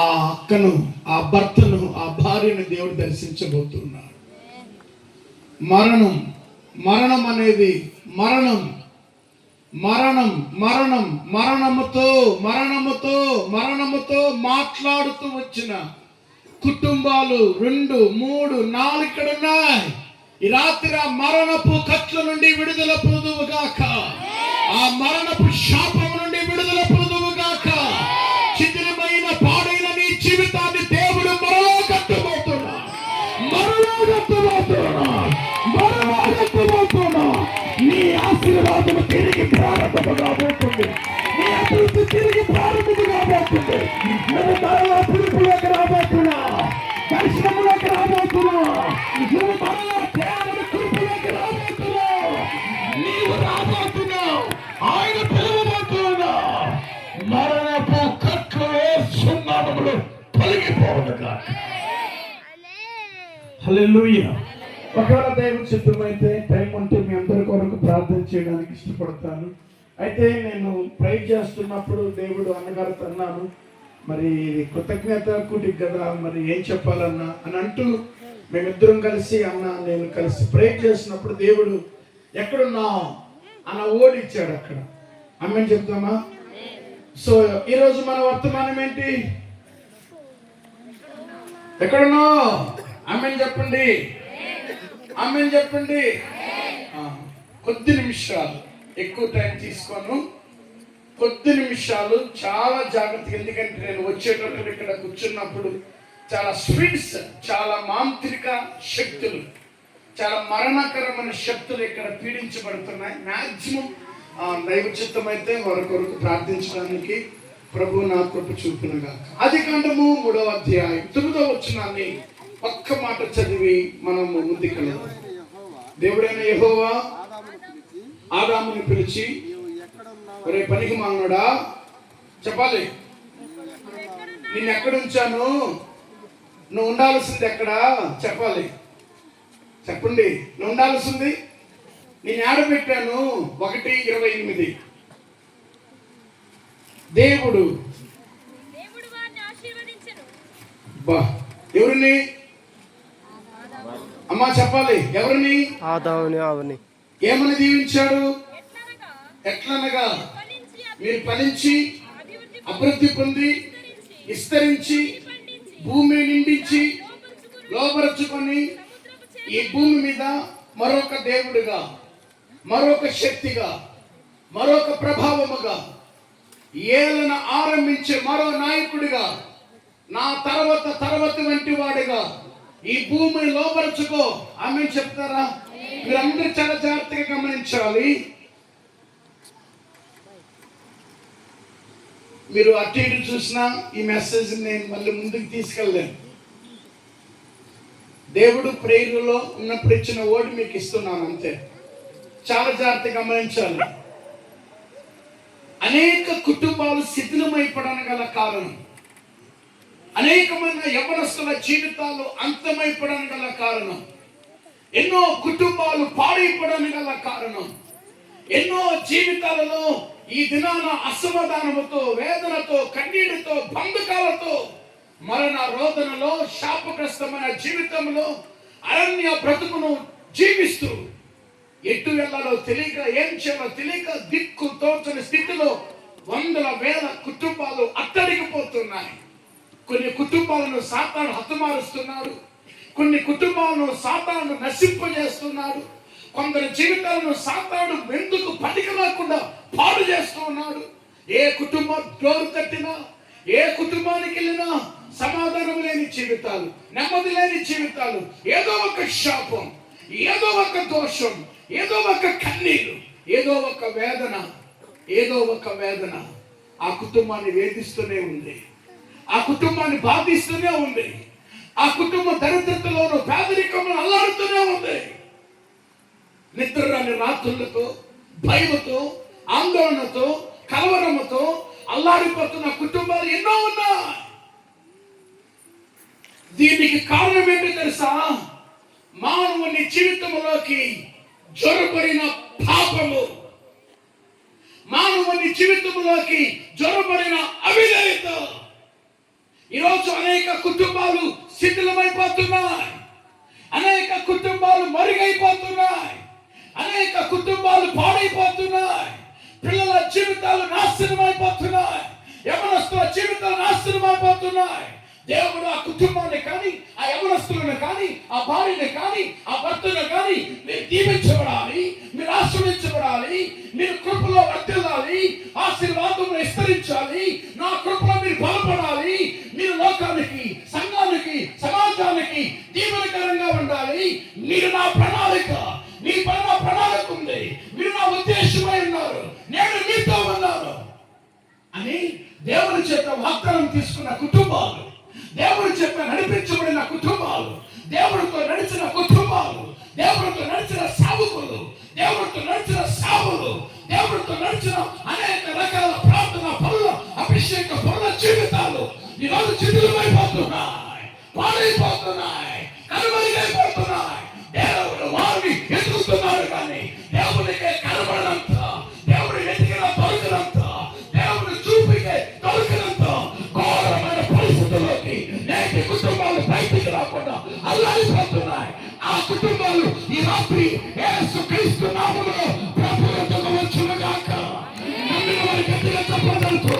ఆ అక్కను, ఆ భర్తను, ఆ భార్యను దేవుడు దర్శించబోతున్నాడు. మరణం అనేది మరణముతో మాట్లాడుతూ వచ్చిన కుటుంబాలు 2, 3, 4 ఇక్కడ ఉన్నాయి. ఈ రాత్రి ఆ మరణపు కట్ల నుండి విడుదల పొందువుగాక. ఆ మరణపు శాపం నుండి విడుదల పొందువుగాక. శిథిలమైన పాడైన నీ జీవితాన్ని దేవుడు మరలా కట్టబోతున్నా. నీ ఆశీర్వాదము తిరిగి ప్రారంభము కాబోతుంది. నీ అభివృద్ధి తిరిగి ప్రారంభము కాబోతుంది. నువ్వు మరలా పిలుపులోకి రాబోతున్నా, దర్శనములోకి రాబోతున్నా. నువ్వు మరలా దేవుని కృపలోకి రాబోతున్నావు. నీవు రాబోతున్నావు, ఆయన పిలువబోతున్నా. మరణపు కట్లు యేసు నామములో తొలగిపోవునుగా. హల్లెలూయా. ఒకవేళ దైవ చిత్తమైతే టైం ఉంటే మీ అందరి కొరకు ప్రార్థన చేయడానికి ఇష్టపడతాను. అయితే నేను ప్రేర్ చేస్తున్నప్పుడు దేవుడు అన్నగారితో అన్నాను, మరి ఇది కృతజ్ఞత కూటి కదా, మరి ఏం చెప్పాలన్నా అని అంటూ మేమిద్దరం కలిసి అన్న నేను కలిసి ప్రే చేసినప్పుడు దేవుడు ఎక్కడున్నావు అన్న ఓడిచ్చాడు అక్కడ. అమ్మని చెప్తామా? సో ఈరోజు మన వర్తమానం ఏంటి? ఎక్కడున్నావు? అమ్మని చెప్పండి, అమ్మని చెప్పండి. కొద్ది నిమిషాలు, ఎక్కువ టైం తీసుకోను, కొద్ది నిమిషాలు చాలా జాగ్రత్తగా. ఎందుకంటే నేను వచ్చేటప్పుడు ఇక్కడ కూర్చున్నప్పుడు చాలా స్వీట్స్, చాలా మాంత్రిక శక్తులు, చాలా మరణకరమైన శక్తులు ఇక్కడ పీడించబడుతున్నాయి. మ్యాక్సిమం దైవ చిత్తం అయితే వారి కొరకు ప్రార్థించడానికి ప్రభు నా కృప చూపినగా. ఆదికాండము 3వ అధ్యాయం 9వ వచనాన్ని ఒక్క మాట చదివి మనము ముందుకెళ్దాం. దేవుడైన యెహోవా ఆదాముని పిలిచి, ఒరే పనికి మానవుడా, చెప్పాలి, నిన్ను ఎక్కడ ఉంచాను, నువ్వు ఉండాల్సింది ఎక్కడ చెప్పాలి, చెప్పండి. నువ్వు ఉండాల్సింది నేను ఆడబెట్టాను. 1:28 దేవుడు బా ఎవరిని అమ్మా చెప్పాలి, ఎవరిని? ఆదాముని ఏమని దీవించాడు? ఎట్లనగా మీరు ఫలించి అభివృద్ధి పొంది విస్తరించి భూమిని నిండించి లోపరుచుకొని ఈ భూమి మీద మరొక దేవుడిగా, మరొక శక్తిగా, మరొక ప్రభావముగా, ఏలన ఆరంభించే మరో నాయకుడిగా, నా తర్వాత వంటి వాడిగా ఈ భూమిని లోపరుచుకో. ఆమె చెప్తారా? మీరందరూ చాలా జాగ్రత్తగా గమనించాలి. మీరు అటు ఇటు చూసినా ఈ మెసేజ్ నేను మళ్ళీ ముందుకు తీసుకెళ్ళలేను. దేవుడు ప్రేరులో ఉన్నప్పుడు ఇచ్చిన ఓడి మీకు ఇస్తున్నాను అంతే. చాలా జాగ్రత్తగా గమనించాలి. అనేక కుటుంబాలు శిథిలమైపోవడానికి గల కారణం, అనేకమైన యవనస్తుల జీవితాలు అంతమైపోవడానికి గల కారణం, ఎన్నో కుటుంబాలు పాడైపోవడానికి గల కారణం, ఎన్నో జీవితాలలో ఈ దినాన అసమాధానముతో, వేదనతో, కన్నీటితో, బంధకాలతో, మరణ రోదనలో, శాపగ్రస్తమైన జీవితంలో అరణ్య బ్రతుకును జీవిస్తూ ఎటు వెళ్ళాలో తెలియక, ఏం చేయాలో తెలియక, దిక్కు తోచని స్థితిలో వందల వేల కుటుంబాలు అట్టడిగిపోతున్నాయి. కొన్ని కుటుంబాలను సాతాను హతమారుస్తున్నాడు, కొన్ని కుటుంబాలను సాతాను నశింపజేస్తున్నాడు, కొందరి జీవితాలను సాతాను ఎందుకు పనికిరాకుండా పాడు చేస్తూ ఉన్నాడు. ఏ కుటుంబం డోరు తట్టినా, ఏ కుటుంబానికి వెళ్ళినా సమాధానం లేని జీవితాలు, నెమ్మది లేని జీవితాలు, ఏదో ఒక శాపం, ఏదో ఒక దోషం, ఏదో ఒక కన్నీరు, ఏదో ఒక వేదన, ఏదో ఒక వేదన ఆ కుటుంబాన్ని వేధిస్తూనే ఉంది, ఆ కుటుంబాన్ని బాధిస్తూనే ఉంది, ఆ కుటుంబ దరిద్రతలోను పేదరికంలో అల్లాడుతూనే ఉంది. నిద్రరాని రాత్రులతో, భయముతో, ఆందోళనతో, కలవరముతో అల్లాడిపోతున్న కుటుంబాలు ఎన్నో ఉన్నాయి. దీనికి కారణం ఏంటో తెలుసా? మానవుని జీవితంలోకి జొరబడిన పాపము, మానవుని జీవితంలోకి జొరబడిన అవిధేయత. ఈరోజు అనేక కుటుంబాలు శిథిలమైపోతున్నాయి, అనేక కుటుంబాలు మరుగైపోతున్నాయి, అనేక కుటుంబాలు పాడైపోతున్నాయి, పిల్లల జీవితాలు నాశనం అయిపోతున్నాయి, యవనస్తుల జీవితాలు నాశనం అయిపోతున్నాయి. దేవుడు ఆ కుటుంబాన్ని కానీ, ఆ యవనస్తులను కానీ, ఆ భార్యని కానీ, ఆ భర్తను కానీ మీరు దీవించబడాలి, మీరు ఆశ్రయించబడాలి, మీరు కృపలో వర్తిల్లాలి, ఆశీర్వాదం విస్తరించాలి, నా కృపలో మీరు బలపడాలి, మీరు లోకానికి, సంఘానికి, సమాజానికి దీవెనకరంగా ఉండాలి. మీరు నా ప్రణాళిక, మీ పైన ప్రణాళిక ఉంది, మీరు నా ఉద్దేశమై ఉన్నారు, నేను మీతో ఉన్నాను అని దేవుని చేత వాగ్దానం తీసుకున్న కుటుంబాలు, దేవుడు చెప్ప నడిపించబడిన కుటుంబాలు, దేవుడితో నడిచిన కుటుంబాలు, దేవుడితో నడిచిన సావుకులు, దేవుడితో నడిచిన సావులు, దేవుడితో నడిచిన అనేక రకాల ప్రార్థన పనుల, అభిషేక పనుల జీవితాలు ఈరోజు చిత్తులమైపోతున్నాయి, పాడైపోతున్నాయి, కనుమరుగైపోతున్నాయి. దేవుడు వారిని ఎదుగుతున్నారు కానీ దేవుడికే కనబడినంత, దేవుడు ఎదిగిన దొరికినంత, దేవుడు చూపికే దొరికినంత ఘోరమైన కుటుంబాలు ఈ రాత్రి యేసుక్రీస్తు నామములో ప్రభు యొద్దకు వచ్చునుగాక. నమ్మిన వారి గట్టిగా చెప్పగలుగుతూ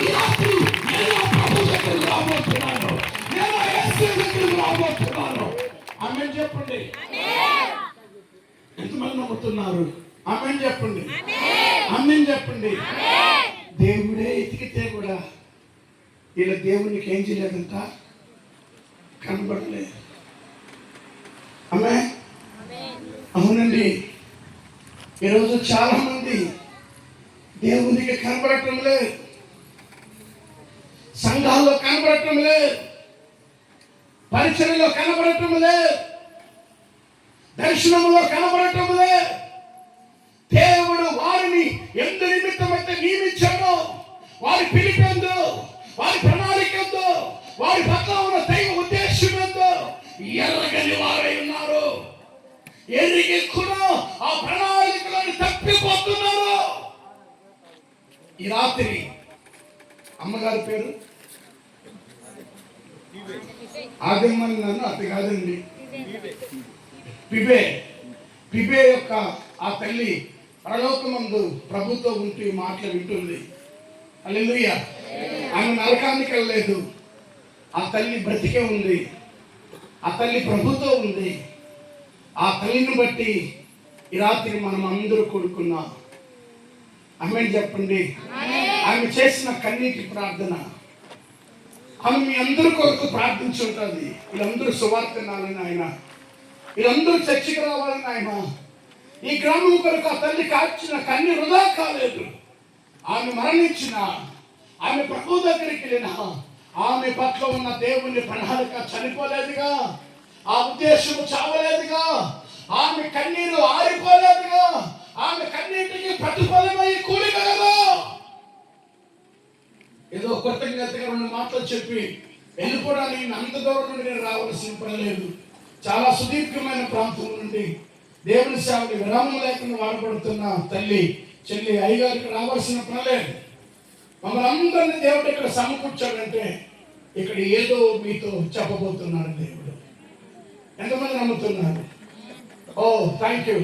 ఈ రాత్రి నేను ప్రభు దగ్గరికి రాబోతున్నాను, నేను యేసు దగ్గరికి రాబోతున్నాను. ఆమేన్ చెప్పండి. ఎంతమంది నమ్ముతున్నారు? ఆమేన్ చెప్పండి. ఆమేన్ చెప్పండి. దేవుడే ఎతికితే కూడా వీళ్ళ దేవునికి ఏం చేయలేదంట, కనబడలేదు. ఆమేన్. అవునండి, ఈరోజు చాలా మంది దేవునికి కనబడటం లేదు, సంఘాల్లో కనబడటం లేదు, పరిచర్యలో కనబడటం లేదు, దర్శనంలో కనబడటం లేదు. దేవుడు వారిని ఎంత నిమిత్తమైతే నియమించాడో, వారి పిలిపేందో, వారి ప్రణాళిక ఎంతో, వారి పట్ల ఉన్న దైవ ఉద్దేశం ఎంతో ఎరగని వారై ఉన్నారు. ఎరిగి కూడా ఆ ప్రణాళికలను తప్పిపోతున్నారు. ఈ రాత్రి అమ్మగారి పేరు ఆగమని, నన్ను అతి కాదండి, పిబే. పిబే యొక్క ఆ తల్లి పరలోకమందు ప్రభుతో ఉంటూ మాటలు వింటుంది. హల్లెలూయా. ఆమె నరకానికి వెళ్ళలేదు, ఆ తల్లి బ్రతికే ఉంది, ఆ తల్లి ప్రభుతో ఉంది. ఆ తల్లిని బట్టి ఈ రాత్రి మనం అందరూ కూడుకున్నాం. ఆమేన్ చెప్పండి. ఆమె చేసిన కన్నీటి ప్రార్థన, ఆమె మీ అందరి కొరకు ప్రార్థించుంటుంది. వీళ్ళందరూ సువార్త వినాలని ఆయన, వీళ్ళందరూ చర్చికి రావాలని ఆయన, ఈ గ్రామం కొరకు ఆ తల్లి కాచిన కన్ని వృధా కాలేదు. ఆమె మరణించిన, ఆమె ప్రభు దగ్గరికి వెళ్ళిన, ఆమె పట్ల ఉన్న దేవుని ప్రణాళిక చనిపోలేదుగా, ఆ ఉద్దేశము చావలేదుగా, ఆమె కన్నీరు ఆరిపోలేదుగా, ఆమె కన్నీటికి ప్రతిఫలమై కూడిగలదు. ఏదో కృతజ్ఞతగా రెండు మాటలు చెప్పి వెళ్ళిపోవడానికి అంత దూరం నుండి నేను రావాల్సిన పని లేదు. చాలా సుదీర్ఘమైన ప్రాంతం నుండి దేవుని సేవకి విరామం లేకుండా వాడబడుతున్న తల్లి చెల్లి అయ్యగారికి రావాల్సిన పని లేదు. మమ్మల్ని అందరినీ దేవుడు ఇక్కడ సమకూర్చాడంటే ఇక్కడ ఏదో మీతో చెప్పబోతున్నాడు దేవుడు. ఎంతమంది నమ్ముతున్నారు? Oh thank you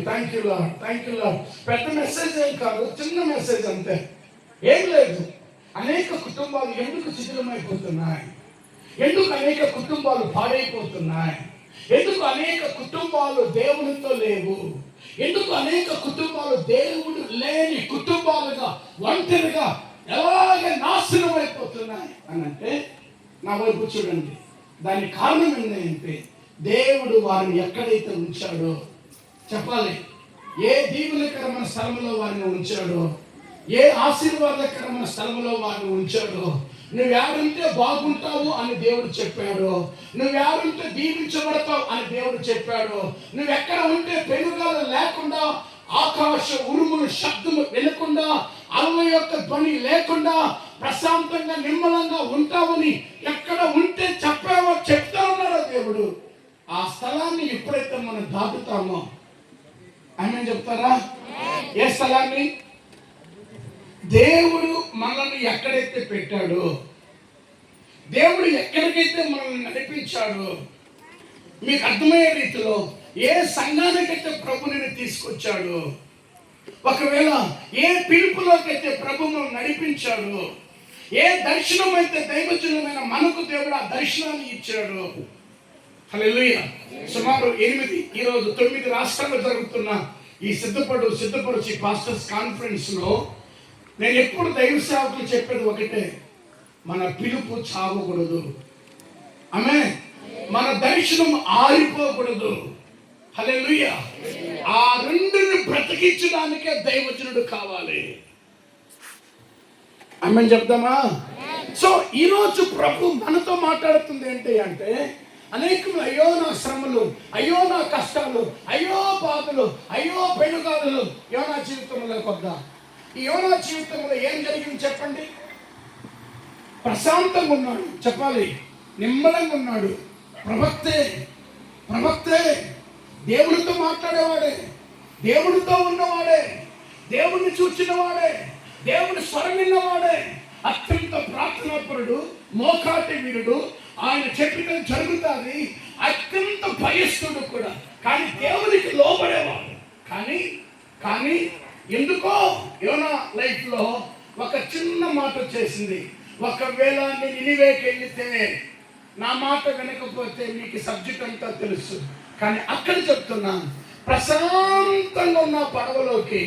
Lord, thank you Lord. పెద్ద మెసేజ్ ఏం కాదు, చిన్న మెసేజ్ అంతే, ఏం లేదు. అనేక కుటుంబాలు ఎందుకు శిథిలమైపోతున్నాయి? ఎందుకు అనేక కుటుంబాలు పాడైపోతున్నాయి? ఎందుకు అనేక కుటుంబాలు దేవునితో లేవు? ఎందుకు అనేక కుటుంబాలు దేవుడు లేని కుటుంబాలుగా ఒంటరిగా ఎలాగ నాశనం అయిపోతున్నాయి అని అంటే, నా వైపు చూడండి. దానికి కారణం ఏంటంటే దేవుడు వారిని ఎక్కడైతే ఉంచాడో చెప్పాలి. ఏ దీవెనకరమైన స్థలంలో వారిని ఉంచాడో, ఏ ఆశీర్వాదకరమైన స్థలంలో వారిని ఉంచాడో, నువ్వేడుంటే బాగుంటావు అని దేవుడు చెప్పాడు, నువ్వేడుంటే దీవించబడతావు అని దేవుడు చెప్పాడు, నువ్వెక్కడ ఉంటే పెనుగాలు లేకుండా, ఆకాశ ఉరుములు శబ్దము వెలకుండా, అల్ల యొక్క ధ్వని లేకుండా ప్రశాంతంగా నిమ్మలంగా ఉంటావని ఎక్కడ ఉంటే చెప్తా ఉన్నాడో దేవుడు. ఆ స్థలాన్ని ఎప్పుడైతే మనం దాటుతామో, ఆమేన్ చెప్తారా? ఏ స్థలాన్ని? దేవుడు మనల్ని ఎక్కడైతే పెట్టాడో, దేవుడు ఎక్కడికైతే మనల్ని నడిపించాడో, మీకు అర్థమయ్యే రీతిలో ఏ సంఘానికైతే ప్రభుని తీసుకొచ్చాడో, ఒకవేళ ఏ పిలుపులోకైతే ప్రభు మనల్ని నడిపించాడో, ఏ దర్శనం అయితే దైవజనులమైన మనకు దేవుడు ఆ దర్శనాన్ని ఇచ్చాడు. హల్లెలూయా. సుమారు 8, ఈరోజు 9 రాష్ట్రాల్లో జరుగుతున్న ఈ సిద్ధపరిచి పాస్టర్స్ కాన్ఫరెన్స్ లో నేను ఎప్పుడు దైవ సేవకులు చెప్పేది ఒకటే, మన పిలుపు చావకూడదు. ఆమేన్. మన దర్శనం ఆరిపోకూడదు. హల్లెలూయా. ఆ రెండుని బ్రతికించడానికే దైవజనుడు కావాలి. ఆమేన్ చెప్దామా? సో ఈరోజు ప్రభు మనతో మాట్లాడుతుంది ఏంటి అంటే, అనేకలు అయ్యో నా శ్రమలు, అయ్యో నా కష్టాలు, అయ్యో బాధలు, అయ్యో పెనుగాలు యోనా జీవితంలో కొద్దా. ఈ యోనా జీవితంలో ఏం జరిగింది చెప్పండి? ప్రశాంతంగా ఉన్నాడు, చెప్పాలి, నిమ్మలంగా ఉన్నాడు. ప్రవక్తే దేవుడితో మాట్లాడేవాడే, దేవుడితో ఉన్నవాడే, దేవుడిని చూచినవాడే, దేవుడి స్వరం విన్నవాడే, అత్యంత ప్రార్థనాపరుడు, మోకాటి వీరుడు, ఆయన చెప్పినది జరుగుతుంది. అత్యంత భయస్తుడు కూడా, కానీ దేవునికి లోబడేవాడు. కానీ ఎందుకో యోనా లైఫ్ లో ఒక చిన్న మాట వచ్చేసింది. ఒకవేళ నేను నినివేకి వెళితే నా మాట వినకపోతే మీకు సబ్జెక్ట్ అంతా తెలుసు. కానీ అక్కడ చెప్తున్నాను, ప్రశాంతంగా ఉన్న పడవలోకి,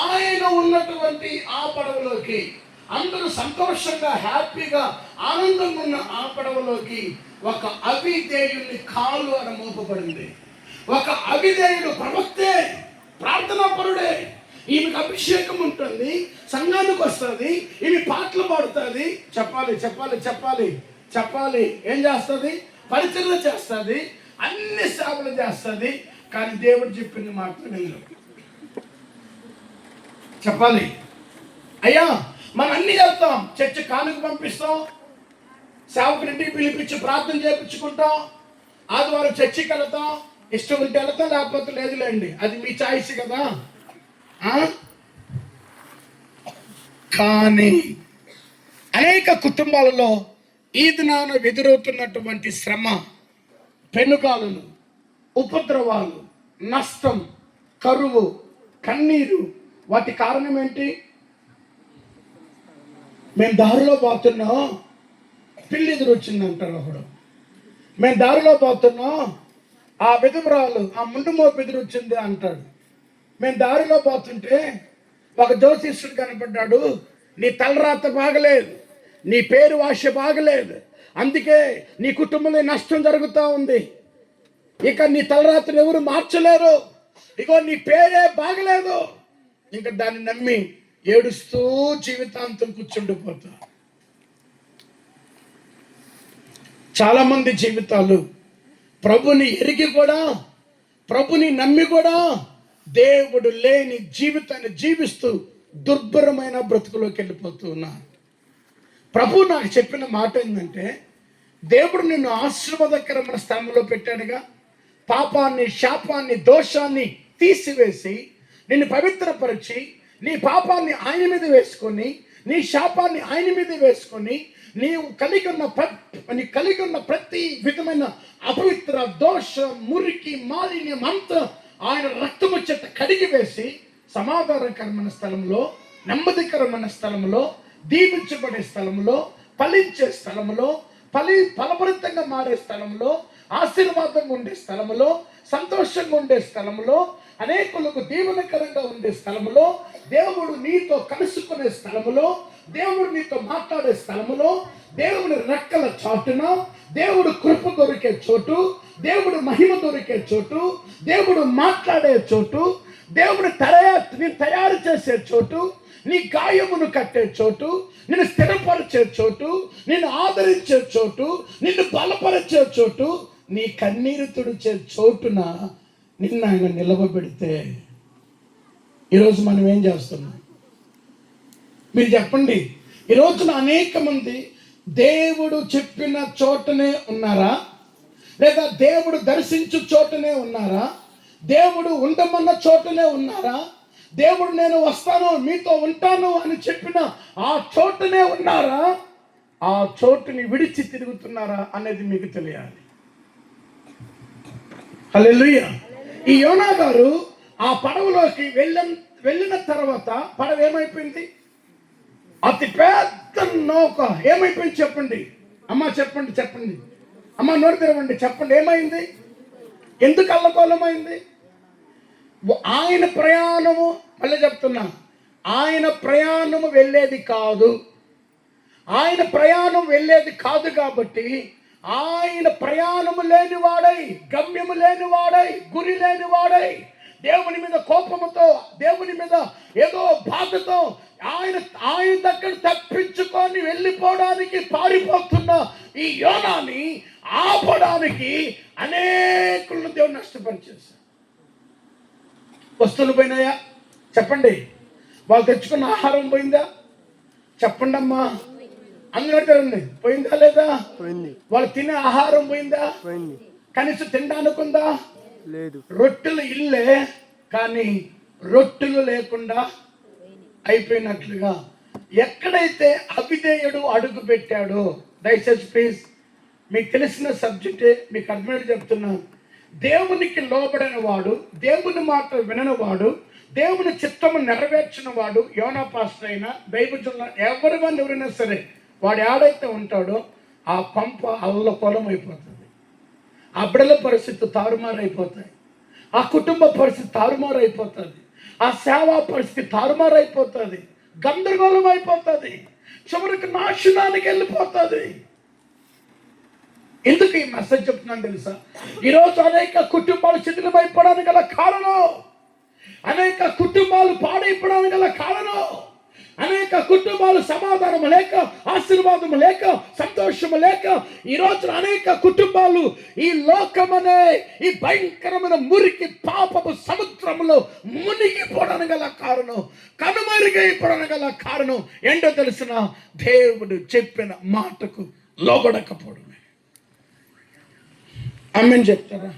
ఆయన ఉన్నటువంటి ఆ పడవలోకి, అందరూ సంతోషంగా హ్యాపీగా ఆనందంగా ఉన్న ఆ పడవలోకి ఒక అవిధేయుని కాలు అని మోపబడింది. ఒక అవిధేయుడు ప్రవక్తే, ప్రార్థనా పరుడే. ఈమెకు అభిషేకం ఉంటుంది, సంఘానికి వస్తుంది, ఈమె పాటలు పాడుతుంది, చెప్పాలి ఏం చేస్తుంది, పరిచర్య చేస్తుంది, అన్ని సేవలు చేస్తుంది. కానీ దేవుడు చెప్పింది మాత్రం వినరు. చెప్పాలి అయ్యా, మనం అన్ని చేస్తాం, చర్చ కానుక పంపిస్తాం, సేవకుడింటికి పిలిపించి ప్రార్థన చేయించుకుంటాం, ఆదివారం చర్చికి వెళ్తాం, ఇష్టం ఉంటే వెళ్తాం, లేకపోతే లేదులేండి, అది మీ చాయిస్ కదా. కానీ అనేక కుటుంబాలలో ఈ దినాన ఎదురవుతున్నటువంటి శ్రమ, పెనుగాలులు, ఉపద్రవాలు, నష్టం, కరువు, కన్నీరు, వాటి కారణం ఏంటి? మేము దారిలో పోతున్నాం, పిల్లి ఎదురు వచ్చింది అంటారు ఒకడు. మేము దారిలో పోతున్నాం, ఆ విధురాలు, ఆ ముందు మోపు ఎదురు వచ్చింది అంటాడు. మేము దారిలో పోతుంటే ఒక జ్యోతిష్యుడు కనపడ్డాడు, నీ తలరాత బాగలేదు, నీ పేరు వాష బాగలేదు, అందుకే నీ కుటుంబంలో నష్టం జరుగుతూ ఉంది, ఇక నీ తలరాతను ఎవరు మార్చలేరు, ఇగో నీ పేరే బాగలేదు. ఇంకా దాన్ని నమ్మి ఏడుస్తూ జీవితాంతం కూర్చుండిపోతా. చాలా మంది జీవితాలు ప్రభుని ఎరిగి కూడా, ప్రభుని నమ్మి కూడా దేవుడు లేని జీవితాన్ని జీవిస్తూ దుర్భరమైన బ్రతుకులోకి వెళ్ళిపోతూ ఉన్నారు. ప్రభు నాకు చెప్పిన మాట ఏంటంటే, దేవుడు నిన్ను ఆశీర్వాదకరమైన స్థానంలో పెట్టాడుగా, పాపాన్ని, శాపాన్ని, దోషాన్ని తీసివేసి నిన్ను పవిత్రపరిచి, నీ పాపాన్ని ఆయన మీద వేసుకొని, నీ శాపాన్ని ఆయన మీద వేసుకొని, నీవు కలిగి ఉన్న ప్రతి విధమైన అపవిత్ర, దోష, మురికి, మాలిన్యం అంతా ఆయన రక్తము చేత కడిగి వేసి సమాధానకరమైన స్థలంలో, నెమ్మదికరమైన స్థలంలో, దీవించబడే స్థలంలో, ఫలించే స్థలంలో, ఫలభరితంగా మారే స్థలంలో, ఆశీర్వాదంగా ఉండే స్థలంలో, సంతోషంగా ఉండే స్థలంలో, అనేకులకు దీవెనకరంగా ఉండే స్థలంలో, దేవుడు నీతో కలుసుకునే స్థలంలో, దేవుడు నీతో మాట్లాడే స్థలంలో, దేవుడి రెక్కల చాటున, దేవుడు కృప దొరికే చోటు, దేవుడు మహిమ దొరికే చోటు, దేవుడు మాట్లాడే చోటు, దేవుడు తయారు చేసే చోటు, నీ గాయమును కట్టే చోటు, నిన్ను స్థిరపరిచే చోటు, నిన్ను ఆదరించే చోటు, నిన్ను బలపరిచే చోటు, నీ కన్నీరు తుడిచే చోటున నిన్ను ఆయన నిలవబెడితే ఈరోజు మనం ఏం చేస్తున్నాం? మీరు చెప్పండి. ఈ రోజున అనేక మంది దేవుడు చెప్పిన చోటనే ఉన్నారా, లేదా దేవుడు దర్శించు చోటనే ఉన్నారా, దేవుడు ఉండమన్న చోటనే ఉన్నారా, దేవుడు నేను వస్తాను మీతో ఉంటాను అని చెప్పిన ఆ చోటనే ఉన్నారా, ఆ చోటుని విడిచి తిరుగుతున్నారా అనేది మీకు తెలియాలి. హల్లెలూయా. ఈ యోనా గారు ఆ పడవలోకి వెళ్ళిన తర్వాత పడవ ఏమైపోయింది? అతి పెద్ద నౌక ఏమైపోయింది చెప్పండి అమ్మా, చెప్పండి అమ్మా, నోరు తెరవండి, చెప్పండి ఏమైంది? ఎందుకు అల్లకోలమైంది? ఆయన ప్రయాణము, మళ్ళీ చెప్తున్నా, ఆయన ప్రయాణము వెళ్ళేది కాదు. ఆయన ప్రయాణం వెళ్ళేది కాదు కాబట్టి ఆయన ప్రయాణము లేనివాడై, గమ్యము లేనివాడై, గురి లేనివాడై, దేవుని మీద కోపముతో, దేవుని మీద ఏదో బాధతో ఆయన దగ్గర తప్పించుకొని వెళ్ళిపోవడానికి పారిపోతున్న ఈ యోనాని ఆపడానికి అనేకులను దేవుడు నష్టపరిచేశారు. వస్తువులు పోయినాయా చెప్పండి? వాళ్ళు తెచ్చుకున్న ఆహారం పోయిందా చెప్పండి అమ్మా? అందరూ పోయిందా లేదా? వాళ్ళు తినే ఆహారం పోయిందా? కనీసం తినడానికి ఉందా? లేదు. రొట్టెలు ఇల్లే, కానీ రొట్టెలు లేకుండా అయిపోయినట్లుగా ఎక్కడైతే అవిధేయుడు అడుగు పెట్టాడో, దయచేసి ప్లీజ్ మీకు తెలిసిన సబ్జెక్టే మీకు అర్థమైనట్టు చెప్తున్నాను. దేవునికి లోబడిన వాడు, దేవుని మాట వినని వాడు, దేవుని చిత్తము నెరవేర్చిన వాడు, యోనా పాస్టర్ అయినా దైవజనుల ఎవరైనా సరే, వాడు ఏడైతే ఉంటాడో ఆ కొంప అల్లకొలం అయిపోతుంది. ఆ బిడ్డల పరిస్థితి తారుమారైపోతాయి, ఆ కుటుంబ పరిస్థితి తారుమారైపోతుంది, ఆ సేవా పరిస్థితి తారుమారైపోతుంది, గందరగోళం అయిపోతుంది, చివరికి నాశనానికి వెళ్ళిపోతుంది. ఎందుకు ఈ మెసేజ్ చెప్తున్నాను తెలుసా? ఈరోజు అనేక కుటుంబాలు శిథిలమైపోవడానికి గల కారణం, అనేక కుటుంబాలు పాడైపోవడానికి గల కారణం, అనేక కుటుంబాలు సమాధానం లేక, ఆశీర్వాదం లేక, సంతోషము లేక, ఈ రోజు అనేక కుటుంబాలు ఈ లోకమనే ఈ భయంకరమైన మురికి పాపపు సముద్రంలో మునిగిపోవడానికి గల కారణం, కనుమరుగైపోవడానికి గల కారణం ఏంటో తెలిసిన? దేవుడు చెప్పిన మాటకు లోబడకపోవడమే. ఆమేన్ చెప్తారా?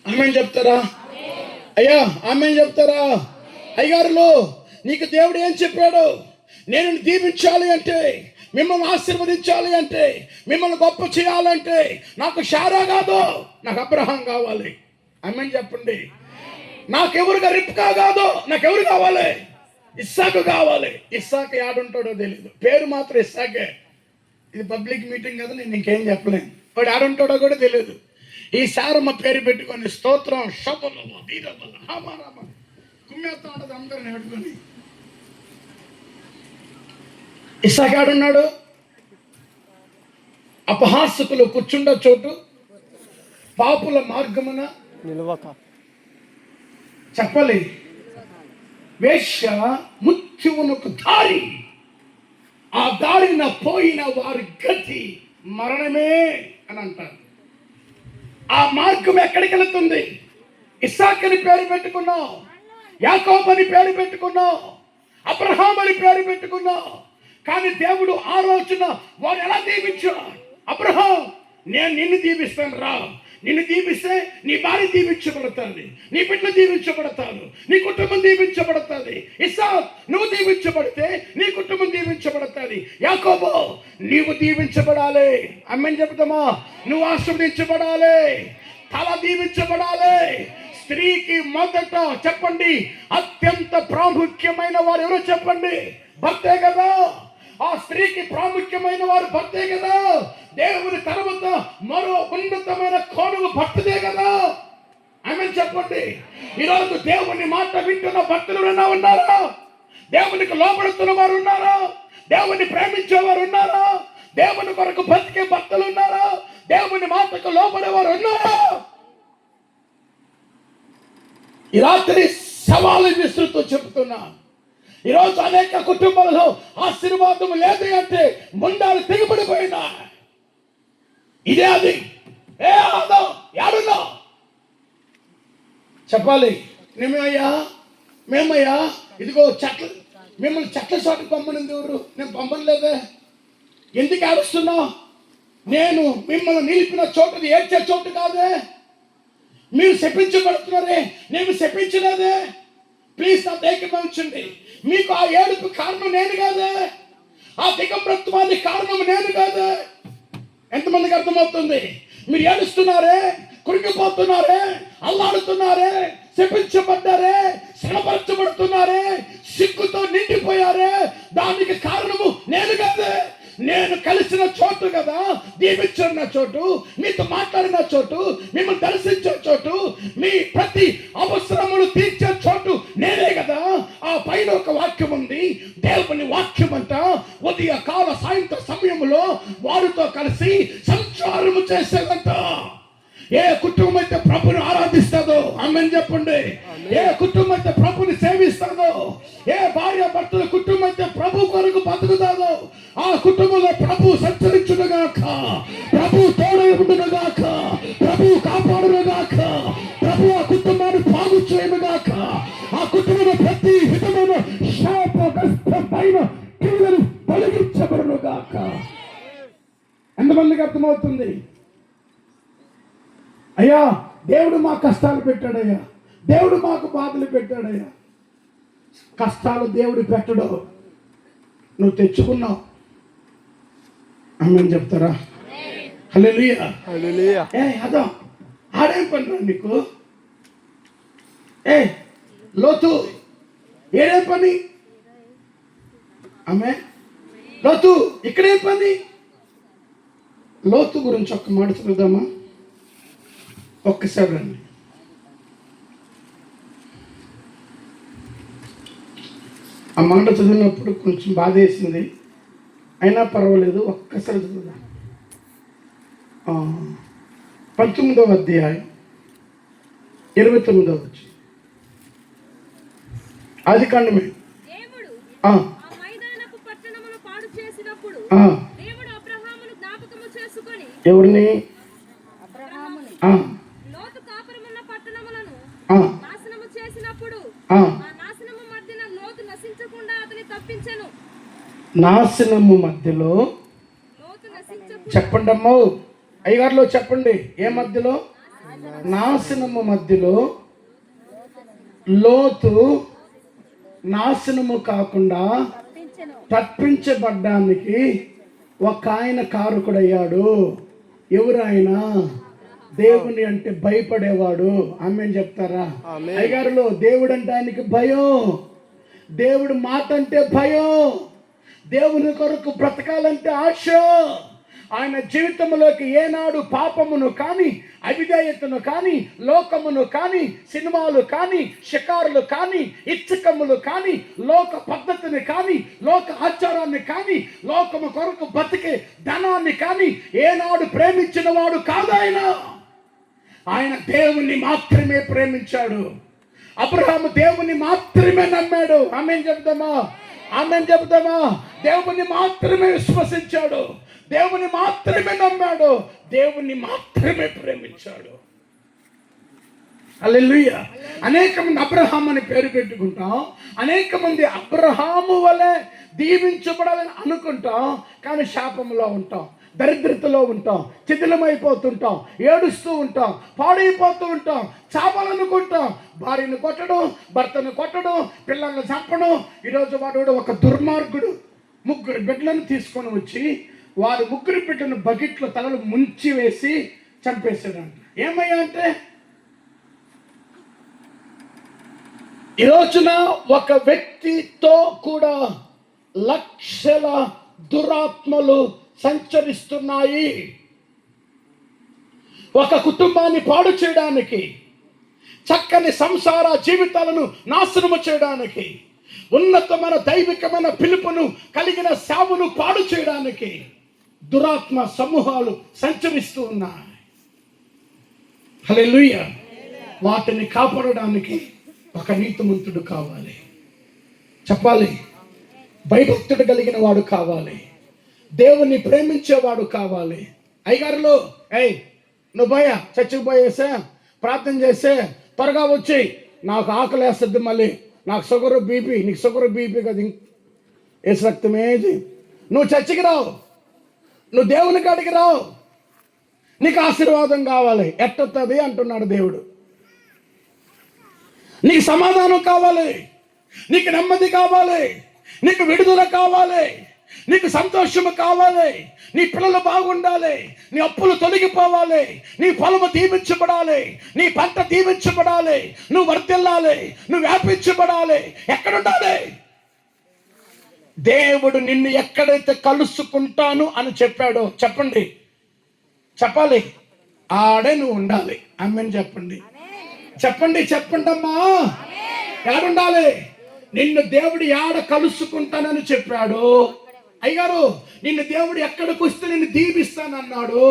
ఆమేన్ చెప్తారా? అయ్యా ఆమేన్ చెప్తారా? అయ్యగారులు, నీకు దేవుడు ఏం చెప్పాడు? నేను దీవించాలి అంటే, మిమ్మల్ని ఆశీర్వదించాలి అంటే, మిమ్మల్ని గొప్ప చేయాలంటే నాకు శారా కాదు, నాకు అబ్రహాం కావాలి. ఆమేన్ చెప్పండి. నాకెవరుగా రిబ్కా కాదు, నాకెవరు కావాలి? ఇస్సాకు కావాలి. ఇస్సాకు ఆడుంటాడో తెలియదు, పేరు మాత్రం ఇస్సాకే. ఇది పబ్లిక్ మీటింగ్ కదా, నేను ఇంకేం చెప్పలేను. వాడు ఆడుంటాడో కూడా తెలియదు. ఈ సారమ్మ పేరు పెట్టుకొని స్తోత్రం శబలము వీరబల హామారామ కుమ్మేస్తా ఉంటుంది అందరిని పెట్టుకొని. ఇస్సాకాడున్నాడు. అపహాసకులు కూర్చుండ చోటు, పాపుల మార్గమున నిలవక చెప్పాలి, వేశ్య మృత్యువునకు దారి, ఆ దారిన పోయిన వారి గతి మరణమే అని అంటారు. ఆ మార్గం ఎక్కడికి వెళుతుంది? ఇస్సాక్ అని పేరు పెట్టుకున్నావు, యాకోబు అని పేరు పెట్టుకున్నావు, అబ్రహాం అని పేరు పెట్టుకున్నావు. కానీ దేవుడు ఆ రోజున వాడు ఎలా దీవించాడు? అబ్రహాం, నేను నిన్ను దీవిస్తాను రా, నిన్ను దీవిస్తే నీ భార్య దీవించబడుతుంది, నీ బిడ్డలు దీవించబడతారు, నీ కుటుంబం దీవించబడుతుంది. ఇస్సాక్, నువ్వు దీవించబడితే నీ కుటుంబం దీవించబడుతుంది. యాకోబు, నీవు దీవించబడాలి. ఆమేన్ చెప్తామా? నువ్వు ఆశీర్వదించబడాలి, తల దీవించబడాలి. స్త్రీకి మొదట చెప్పండి, అత్యంత ప్రాముఖ్యమైన వారు ఎవరో చెప్పండి? భర్తే కదా. ఆ స్త్రీకి ప్రాముఖ్యమైన వారు భర్తే కదా. దేవుని తర్వాత మరో ఉన్నతమైన కోణము భర్తదే కదా. ఆమేన్ చెప్పండి. ఈరోజు దేవుని మాట వింటున్న భక్తులు ఉన్నారా? దేవునికి లోబడుతున్న వారు ఉన్నారా? దేవుని ప్రేమించేవారు ఉన్నారా? దేవుని కొరకు బతికే భక్తులు ఉన్నారా? దేవుని మాటకు లోబడేవారు ఉన్నారా? ఈ రాత్రి సవాలు విస్తృతూ చెబుతున్నా. ఈరోజు అనేక కుటుంబాలలో ఆశీర్వాదం లేదు అంటే ముండాలు తెగిపడిపోయినా. ఇదే అది. యాడున్నా చెప్పాలి. మేమయ్యా ఇదిగో చెట్ల, మిమ్మల్ని చెట్ల చోటు పంపనింది ఎవరు? నేను పంపలేదే. ఎందుకు ఏడుస్తున్నావు? నేను మిమ్మల్ని నిలిపిన చోటు ఏడ్చే చోటు కాదే. మీరు శపించబడుతున్నారే, నేను శపించలేదే. ప్లీజ్ నా ఏకీభవించండి. మీకు ఆ ఏడుపు కారణం నేను కాదే, ఆ దిగంబరత్వానికి కారణం నేను కాదే. ఎంతమందికి అర్థమవుతుంది? మీరు ఏడుస్తున్నారే, కురిగిపోతున్నారే, అల్లాడుతున్నారే, శపించబడ్డారే, శ్రమపరచబడుతున్నారే, సిగ్గుతో నిండిపోయారే, దానికి కారణము నేను కాదే. నేను కలిసిన చోటు కదా, దీవించిన చోటు, మీతో మాట్లాడిన చోటు, మిమ్మల్ని దర్శించే చోటు, మీ ప్రతి అవసరములు తీర్చే చోటు నేనే కదా. ఆ పైన ఒక వాక్యం ఉంది, దేవుని వాక్యం అంట ఉదయ కాల సాయంత్ర సమయంలో వారితో కలిసి సంచారము చేసేదంట. ఏ కుటుంబం అయితే ప్రభుని ఆరాధిస్తుందో ఆమేన్ చెప్పండి. ఏ కుటుంబం అయితే ప్రభుని సేవిస్తుందో, ఏ భార్య భర్తల కుటుంబం అయితే ప్రభు కొరకు బతుకుతాదో, ఆ కుటుంబంలో ప్రభు సంచరించునుగాక, ప్రభు తోడైండునుగాక, ప్రభు కాపాడునుగాక, ప్రభు ఆ కుటుంబాన్ని బాగు చేయునుగాక, ఆ కుటుంబంలో ప్రతి విధమైన శాపగ్రస్తమైన క్రియలు తొలగించబడునుగాక. ఎంతమందికి అర్థమవుతుంది? అయ్యా దేవుడు మా కష్టాలు పెట్టాడయ్యా, దేవుడు మాకు బాధలు పెట్టాడయ్యా. కష్టాలు దేవుడు పెట్టడు, నువ్వు తెచ్చుకున్నావు. ఆమేన్ చెప్తారా? హల్లెలూయా. అదో ఆడేం పని నీకు? లోతు ఏడేం పని? ఆమె లోతు ఇక్కడేం పని? లోతు గురించి ఒక్క మాట చదువుదామా? ఒక్కసారి రండి. ఆ మాట చదివినప్పుడు కొంచెం బాధ వేసింది, అయినా పర్వాలేదు, ఒక్కసారి చదువుదాం. 19వ అధ్యాయం 29వ వచనం. ఆది కాండమే. దేవుడు ఆ ఆ మైదానపు పట్టణమును పాడు చేసినప్పుడు దేవుడు అబ్రహామును జ్ఞాపకము చేసుకొని ఎవరిని? లోతు కాపురమున్న పట్టణములను నాశనము చేసినప్పుడు ఆ నాశనము మధ్యన లోతు నశించకుండా అతని తప్పించెను. నాశనము మధ్యలో లోతు నశించకుండా చెప్పండి అమ్మో, అయ్యగారులో చెప్పండి. ఏ మధ్యలో? నాశనము మధ్యలో లోతు నాశనము కాకుండా తప్పించబడ్డానికి ఒక ఆయన కారకుడయ్యాడు. ఎవరు ఆయన? దేవుని అంటే భయపడేవాడు. ఆమేన్ చెప్తారా? అయ్యగారులో దేవుడు అంటే ఆయనకి భయం, దేవుడు మాట అంటే భయం, దేవుని కొరకు బ్రతకాలంటే ఆశ. ఆయన జీవితంలోకి ఏనాడు పాపమును కానీ, అవిధేయతను కానీ, లోకమును కానీ, సినిమాలు కానీ, షికారులు కానీ, ఇచ్చకములు కానీ, లోక పద్ధతిని కానీ, లోక ఆచారాన్ని కానీ, లోకము కొరకు బతికే ధనాన్ని కానీ ఏనాడు ప్రేమించిన వాడు కాదు ఆయన. ఆయన దేవుణ్ణి మాత్రమే ప్రేమించాడు. అబ్రహాము దేవుని మాత్రమే నమ్మాడు. ఆమేన్ చెప్తామా? ఆమేన్ చెప్తామా? దేవుని మాత్రమే విశ్వసించాడు, దేవుని మాత్రమే నమ్మాడు, దేవుని మాత్రమే ప్రేమించాడు. హల్లెలూయా. అనేక మంది అబ్రహాం అని పేరు పెట్టుకుంటాం, అనేక మంది అబ్రహాము వలె దీవించబడాలని అనుకుంటాం, కానీ శాపంలో ఉంటాం, దరిద్రతలో ఉంటాం, శిథిలమైపోతుంటాం, ఏడుస్తూ ఉంటాం, పాడైపోతూ ఉంటాం, చావాలనుకుంటాం. భార్యను కొట్టడం, భర్తను కొట్టడం, పిల్లల్ని చంపడం. ఈరోజు వాడు ఒక దుర్మార్గుడు 3 బిడ్డలను తీసుకొని వచ్చి వారు 3 బిడ్డలను బకెట్లో తలలు ముంచి వేసి చంపేశాడంట. ఏమయ్యా అంటే, ఈ రోజున ఒక వ్యక్తితో కూడా లక్షల దురాత్మలు సంచరిస్తున్నాయి. ఒక కుటుంబాన్ని పాడు చేయడానికి, చక్కని సంసార జీవితాలను నాశనము చేయడానికి, ఉన్నతమైన దైవికమైన పిలుపును కలిగిన సావును పాడు చేయడానికి దురాత్మ సమూహాలు సంచరిస్తూ ఉన్నాయి. హల్లెలూయా. వాటిని కాపాడడానికి ఒక నీతిమంతుడు కావాలి, చెప్పాలి, భయభక్తుడు కలిగిన వాడు కావాలి, దేవుణ్ణి ప్రేమించేవాడు కావాలి. అయ్యగారులో నువ్వు పోయా, చర్చికి పోయేసే, ప్రార్థన చేసే, త్వరగా వచ్చి, నాకు ఆకలి వేస్తుంది, మళ్ళీ నాకు షుగర్ బీపీ, నీకు షుగర్ బీపీ కదా, ఏసు రక్తమేది, నువ్వు చర్చికి రావు, నువ్వు దేవుని కాడికి రావు, నీకు ఆశీర్వాదం కావాలి. ఎట్టొస్తుంది అంటున్నాడు దేవుడు. నీకు సమాధానం కావాలి, నీకు నెమ్మది కావాలి, నీకు విడుదల కావాలి, నీకు సంతోషము కావాలి, నీ పిల్లలు బాగుండాలి, నీ అప్పులు తొలగిపోవాలి, నీ పొలము దీవించబడాలి, నీ పంట దీవించబడాలి, నువ్వు వర్ధిల్లాలి, నువ్వు వ్యాపించబడాలి. ఎక్కడుండాలి? దేవుడు నిన్ను ఎక్కడైతే కలుసుకుంటాను అని చెప్పాడో చెప్పండి, చెప్పాలి, ఆడే నువ్వు ఉండాలి. ఆమేన్ చెప్పండి, చెప్పండి, చెప్పండి అమ్మా. ఏడుండాలి? నిన్ను దేవుడు ఏడ కలుసుకుంటానని చెప్పాడు. అయ్యగారు, నిన్ను దేవుడు ఎక్కడికి వస్తే నిన్ను దీవిస్తానన్నాడు,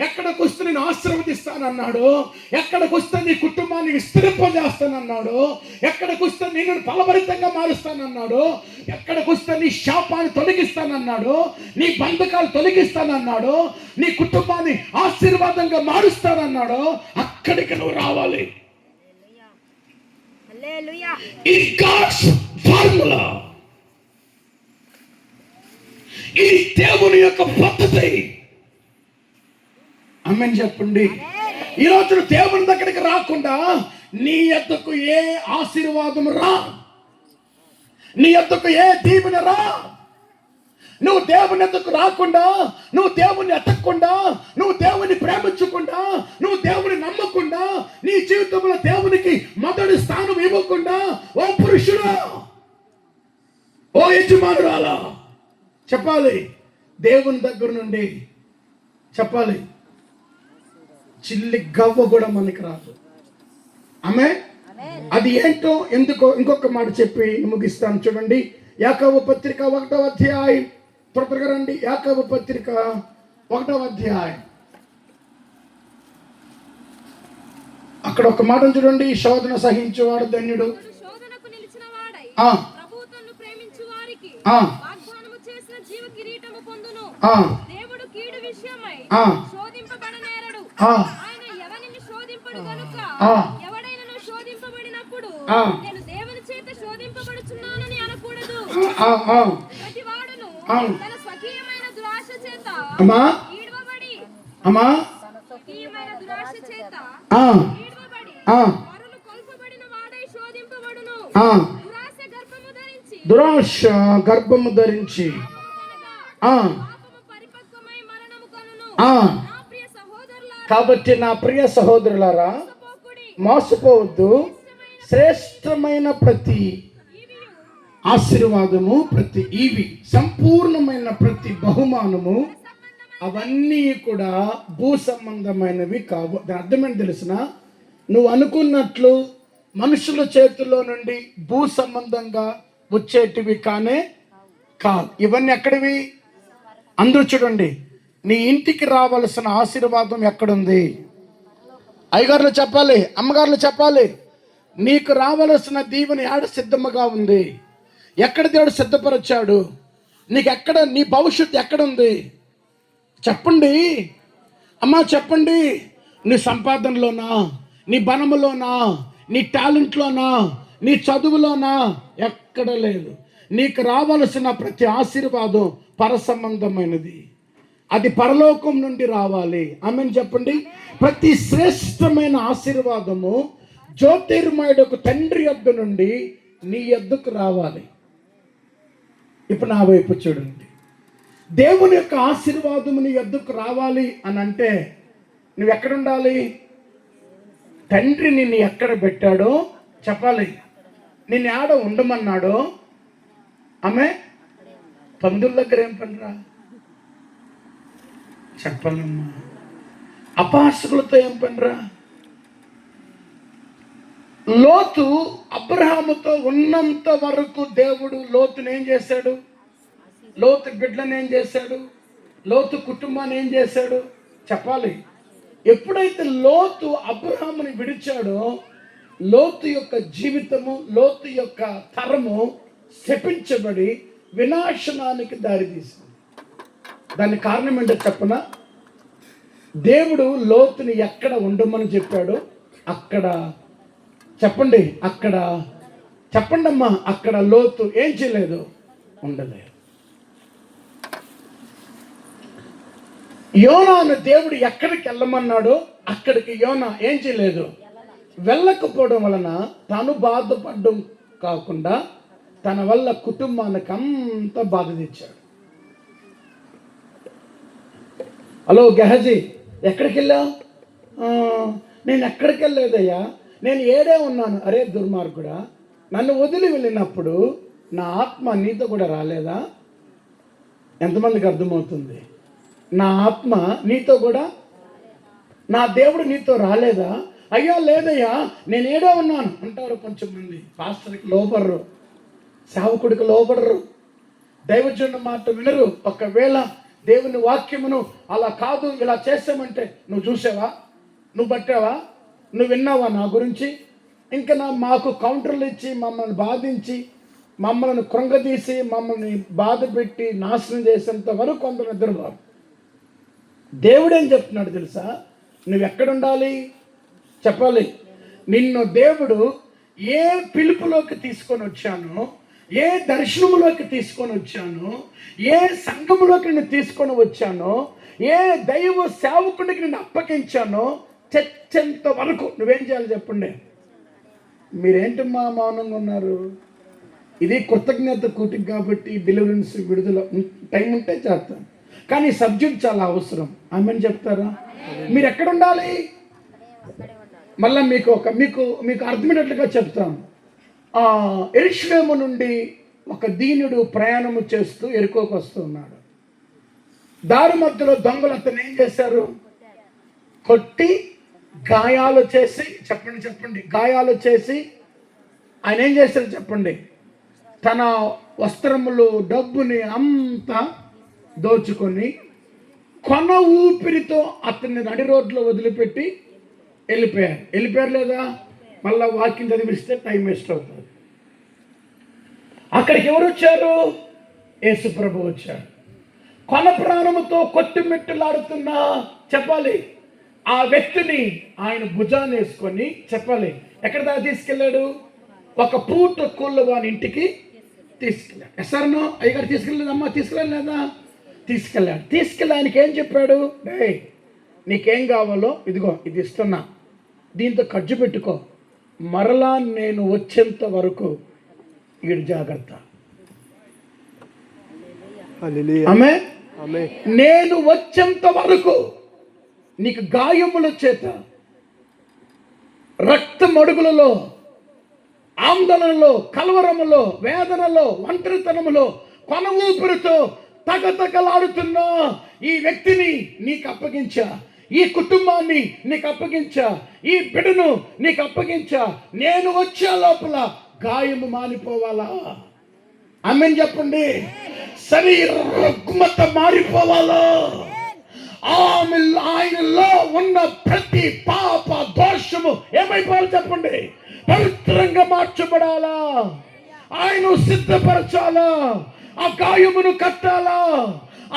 ఎక్కడికి వస్తే నేను ఆశీర్వదిస్తానన్నాడు, ఎక్కడికి వస్తే నీ కుటుంబాన్ని విస్తరింపజేస్తానన్నాడు, ఎక్కడికి వస్తే నేను ఫలభరితంగా మారుస్తానన్నాడు, ఎక్కడికి వస్తే నీ శాపాన్ని తొలగిస్తానన్నాడు, నీ బంధకాలు తొలగిస్తానన్నాడు, నీ కుటుంబాన్ని ఆశీర్వాదంగా మారుస్తానన్నాడు. అక్కడికి నువ్వు రావాలి. ఇది గాడ్స్ ఫార్ములా, ఇది దేవుని యొక్క పద్ధతి. ఆమేన్ చెప్పండి. ఈ రోజు దేవుని దగ్గరికి రాకుండా నీ యొద్దకు ఏ ఆశీర్వాదం రా, నీ యొద్దకు ఏ దీవెన రా, నువ్వు దేవుని ఎద్దకు రాకుండా, నువ్వు దేవుని ఎత్తకుండా, నువ్వు దేవుని ప్రేమించకుండా, నువ్వు దేవుని నమ్మకుండా, నీ జీవితంలో దేవునికి మొదటి స్థానం ఇవ్వకుండా, ఓ పురుషుడా, ఓ యజమానురాలా చెప్పాలి, దేవుని దగ్గర నుండి చెప్పాలి, చిల్లి గవ్వ కూడా మనకి రాదు. ఆమె అది ఏంటో ఎందుకో ఇంకొక మాట చెప్పి ముగిస్తాను. చూడండి, యాకోబు పత్రిక 1వ అధ్యాయం, త్వరగా రండి, యాకోబు పత్రిక 1వ అధ్యాయం. అక్కడ ఒక మాట చూడండి, శోధన సహించేవాడు ధన్యుడు. శోధనకు నిలిచిన వాడై ఆ ప్రభువును ప్రేమించు వారికి ఆ వాగ్దానము చేసిన జీవ కిరీటము పొందును. ఆ దేవుడు కీడు విషయమై ఆ శోధింపబడనేరడు. ఆ ఆయన ఎవరిని శోధింపడు గనుక ఆ ఎవడైనను శోధింపబడినప్పుడు ఆ నేను దేవుని చేత శోధింపబడుచున్నానని అనకూడదు. ఆ ఆ ప్రతి వాడును అవును. తన స్వకీయమైన దురాశ చేత అమ్మా ఈడవబడి అమ్మా స్వకీయమైన దురాశ చేత ఆ ఈడవబడి ఆ వరులు కొల్పబడిన వాడై శోధింపబడును. ఆ దురాశ గర్భము ధరించి దురాశ గర్భము ధరించి ఆ పాపము పరిపక్వమై మరణము కనును. ఆ నా ప్రియ సహోదరులారా, కాబట్టి నా ప్రియ సహోదరులారా, పోకుడి. మోసపోవద్దు. శ్రేష్టమైన ప్రతి ఆశీర్వాదము, ప్రతి ఈవి, సంపూర్ణమైన ప్రతి బహుమానము, అవన్నీ కూడా భూ సంబంధమైనవి కావు. దాని అర్థమేంటి తెలిసిన, నువ్వు అనుకున్నట్లు మనుషుల చేతుల్లో నుండి భూ సంబంధంగా వచ్చేటివి కానే కావు. ఇవన్నీ ఎక్కడివి? అందరూ చూడండి, నీ ఇంటికి రావాల్సిన ఆశీర్వాదం ఎక్కడుంది? అయ్యగారులు చెప్పాలి, అమ్మగారులు చెప్పాలి. నీకు రావలసిన దీవెన ఏడ సిద్ధముగా ఉంది? ఎక్కడ దేవుడు సిద్ధపరిచాడు? నీకు ఎక్కడ, నీ భవిష్యత్తు ఎక్కడుంది? చెప్పండి అమ్మా, చెప్పండి. నీ సంపాదనలోనా, నీ బలములోనా, నీ టాలెంట్లోనా, నీ చదువులోనా? ఎక్కడ లేదు. నీకు రావలసిన ప్రతి ఆశీర్వాదం పరసంబంధమైనది, అది పరలోకం నుండి రావాలి. ఆమెను చెప్పండి. ప్రతి శ్రేష్టమైన ఆశీర్వాదము జ్యోతిర్మయుడకు తండ్రి యొద్ద నుండి నీ యొద్దకు రావాలి. ఇప్పుడు నా వైపు చూడండి, దేవుని యొక్క ఆశీర్వాదము నీ యొద్దకు రావాలి అని అంటే నువ్వు ఎక్కడుండాలి? తండ్రి నిన్ను ఎక్కడ పెట్టాడో చెప్పాలి. నిన్ను ఆడ ఉండమన్నాడో, ఆమె పందుల దగ్గర ఏం పనిరా చెప్పాలమ్మా, అపాసకులతో ఏం పనిరా? లోతు అబ్రహాముతో ఉన్నంత వరకు దేవుడు లోతుని ఏం చేశాడు? లోతు బిడ్డలను ఏం చేశాడు? లోతు కుటుంబాన్ని ఏం చేశాడు? చెప్పాలి. ఎప్పుడైతే లోతు అబ్రహాముని విడిచాడో, లోతు యొక్క జీవితము, లోతు యొక్క తరము శపించబడి వినాశనానికి దారితీసింది. దాని కారణం ఏంటో చెప్పనా? దేవుడు లోతుని ఎక్కడ ఉండమని చెప్పాడో అక్కడ చెప్పండి, అక్కడ చెప్పండి అమ్మా, అక్కడ లోతు ఏం చేయలేదు, ఉండలేదు. యోనాను దేవుడు ఎక్కడికి వెళ్ళమన్నాడో అక్కడికి యోనా ఏం చేయలేదు, వెళ్ళకపోవడం వలన తను బాధపడడం కాకుండా తన వల్ల కుటుంబానికి అంత బాధ తెచ్చాడు. హలో గెహజీ, ఎక్కడికి వెళ్ళావు? నేను ఎక్కడికి వెళ్ళలేదయ్యా, నేను ఏడే ఉన్నాను. అరే దుర్మార్గుడా, నన్ను వదిలి వెళ్ళినప్పుడు నా ఆత్మ నీతో కూడా రాలేదా? ఎంతమందికి అర్థమవుతుంది? నా ఆత్మ నీతో కూడా, నా దేవుడు నీతో రాలేదా? అయ్యా లేదయ్యా, నేను ఏడే ఉన్నాను అంటారు కొంచెం మంది. పాస్టర్కి లోపడరు, సేవకుడికి లోపడరు, దైవజనుడి మాట వినరు. ఒకవేళ దేవుని వాక్యమును అలా కాదు ఇలా చేసామంటే, నువ్వు చూసావా, నువ్వు పట్టావా, నువ్వు విన్నావా నా గురించి? ఇంకా మాకు కౌంటర్లు ఇచ్చి మమ్మల్ని బాధించి మమ్మల్ని కృంగదీసి మమ్మల్ని బాధ పెట్టి నాశనం చేసేంత వరకు కొందరు నిద్రపోరు. దేవుడు ఏం చెప్తున్నాడు తెలుసా? నువ్వు ఎక్కడుండాలి చెప్పాలి. నిన్ను దేవుడు ఏ పిలుపులోకి తీసుకొని వచ్చానో, ఏ దర్శనములోకి తీసుకొని వచ్చానో, ఏ సంఘములోకి నిన్ను తీసుకొని వచ్చానో, ఏ దైవ సేవకుడికి నిన్ను అప్పగించానో చచ్చేంత వరకు నువ్వేం చేయాలి చెప్పండి. మీరేంటమ్మా మౌనంగా ఉన్నారు? ఇది కృతజ్ఞత కూటికి కాబట్టి డెలివరెన్స్ విడుదల టైం ఉంటే చేస్తాను, కానీ సబ్జెక్ట్ చాలా అవసరం. ఆమెను చెప్తారా? మీరు ఎక్కడ ఉండాలి? మళ్ళీ మీకు అర్థమయ్యేటట్లుగా చెప్తాను. యెరూషలేము నుండి ఒక దీనుడు ప్రయాణము చేస్తూ ఎరుకోకు వస్తూ ఉన్నాడు. దారి మధ్యలో దొంగలు అతను ఏం చేశారు? కొట్టి గాయాలు చేసి, చెప్పండి, గాయాలు చేసి ఆయన ఏం చేశారు చెప్పండి? తన వస్త్రములు, డబ్బుని అంతా దోచుకొని కొన ఊపిరితో అతన్ని నడి రోడ్లో వదిలిపెట్టి వెళ్ళిపోయారు లేదా? మళ్ళా వాక్యం చదివిస్తే టైం వేస్ట్ అవుతుంది. అక్కడికి ఎవరు వచ్చారు? యేసు ప్రభు వచ్చారు. కొన ప్రాణముతో కొట్టుమిట్టులాడుతున్నా చెప్పాలి ఆ వ్యక్తిని ఆయన భుజాన్ని వేసుకొని చెప్పాలి ఎక్కడ దాకా తీసుకెళ్ళాడు? ఒక పూట కూళ్ళ వాని ఇంటికి తీసుకెళ్ళాడు. ఎస్ఆర్నో అయ్యగారు తీసుకెళ్ళలేదమ్మా? తీసుకెళ్ళలేదా? తీసుకెళ్ళి ఆయనకి ఏం చెప్పాడు? నీకేం కావాలో ఇదిగో ఇది ఇస్తున్నా, దీంతో ఖర్చు పెట్టుకో, మరలా నేను వచ్చేంత వరకు వీడు జాగ్రత్త. ఆమె నేను వచ్చేంత వరకు నీకు గాయముల చేత, రక్తం అడుగులలో, ఆందోళనలో, కలవరములో, వేదనలో, ఒంటరితనములో, కొన ఊపిరితో తగతగలాడుతున్నా ఈ వ్యక్తిని నీకు అప్పగించా, ఈ కుటుంబాన్ని నీకు అప్పగించా, ఈ బిడ్డను నీకు అప్పగించా, నేను వచ్చే లోపల గాయము మానిపోవాలా? ఆమేన్ చెప్పండి. శరీర రుగ్మత మారిపోవాలా? ఆయనలో ఉన్న ప్రతి పాప దోషము ఏమైపోవాలి చెప్పండి? పవిత్రంగా మార్చబడాలా? ఆయన సిద్ధపరచాలా? ఆ గాయమును కట్టాలా?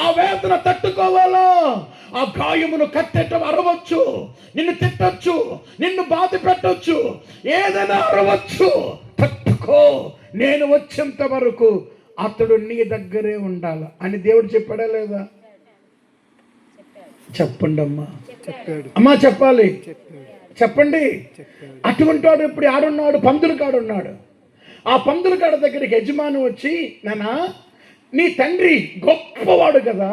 ఆ వేదన తట్టుకోవాలా? ఆ గాయమును కట్టేట అరవచ్చు, నిన్ను తిట్టొచ్చు, నిన్ను బాధ పెట్టొచ్చు, ఏదైనా అరవచ్చు, తట్టుకో, నేను వచ్చేంత వరకు అతడు నీ దగ్గరే ఉండాలి అని దేవుడు చెప్పాడా లేదా? చెప్పండి అమ్మా, అమ్మా చెప్పాలి, చెప్పండి. అటువంటి వాడు ఇప్పుడు ఆడున్నాడు, పందుల కాడున్నాడు. ఆ పందుల కాడ దగ్గరికి యజమాని వచ్చి, నానా నీ తండ్రి గొప్పవాడు కదా,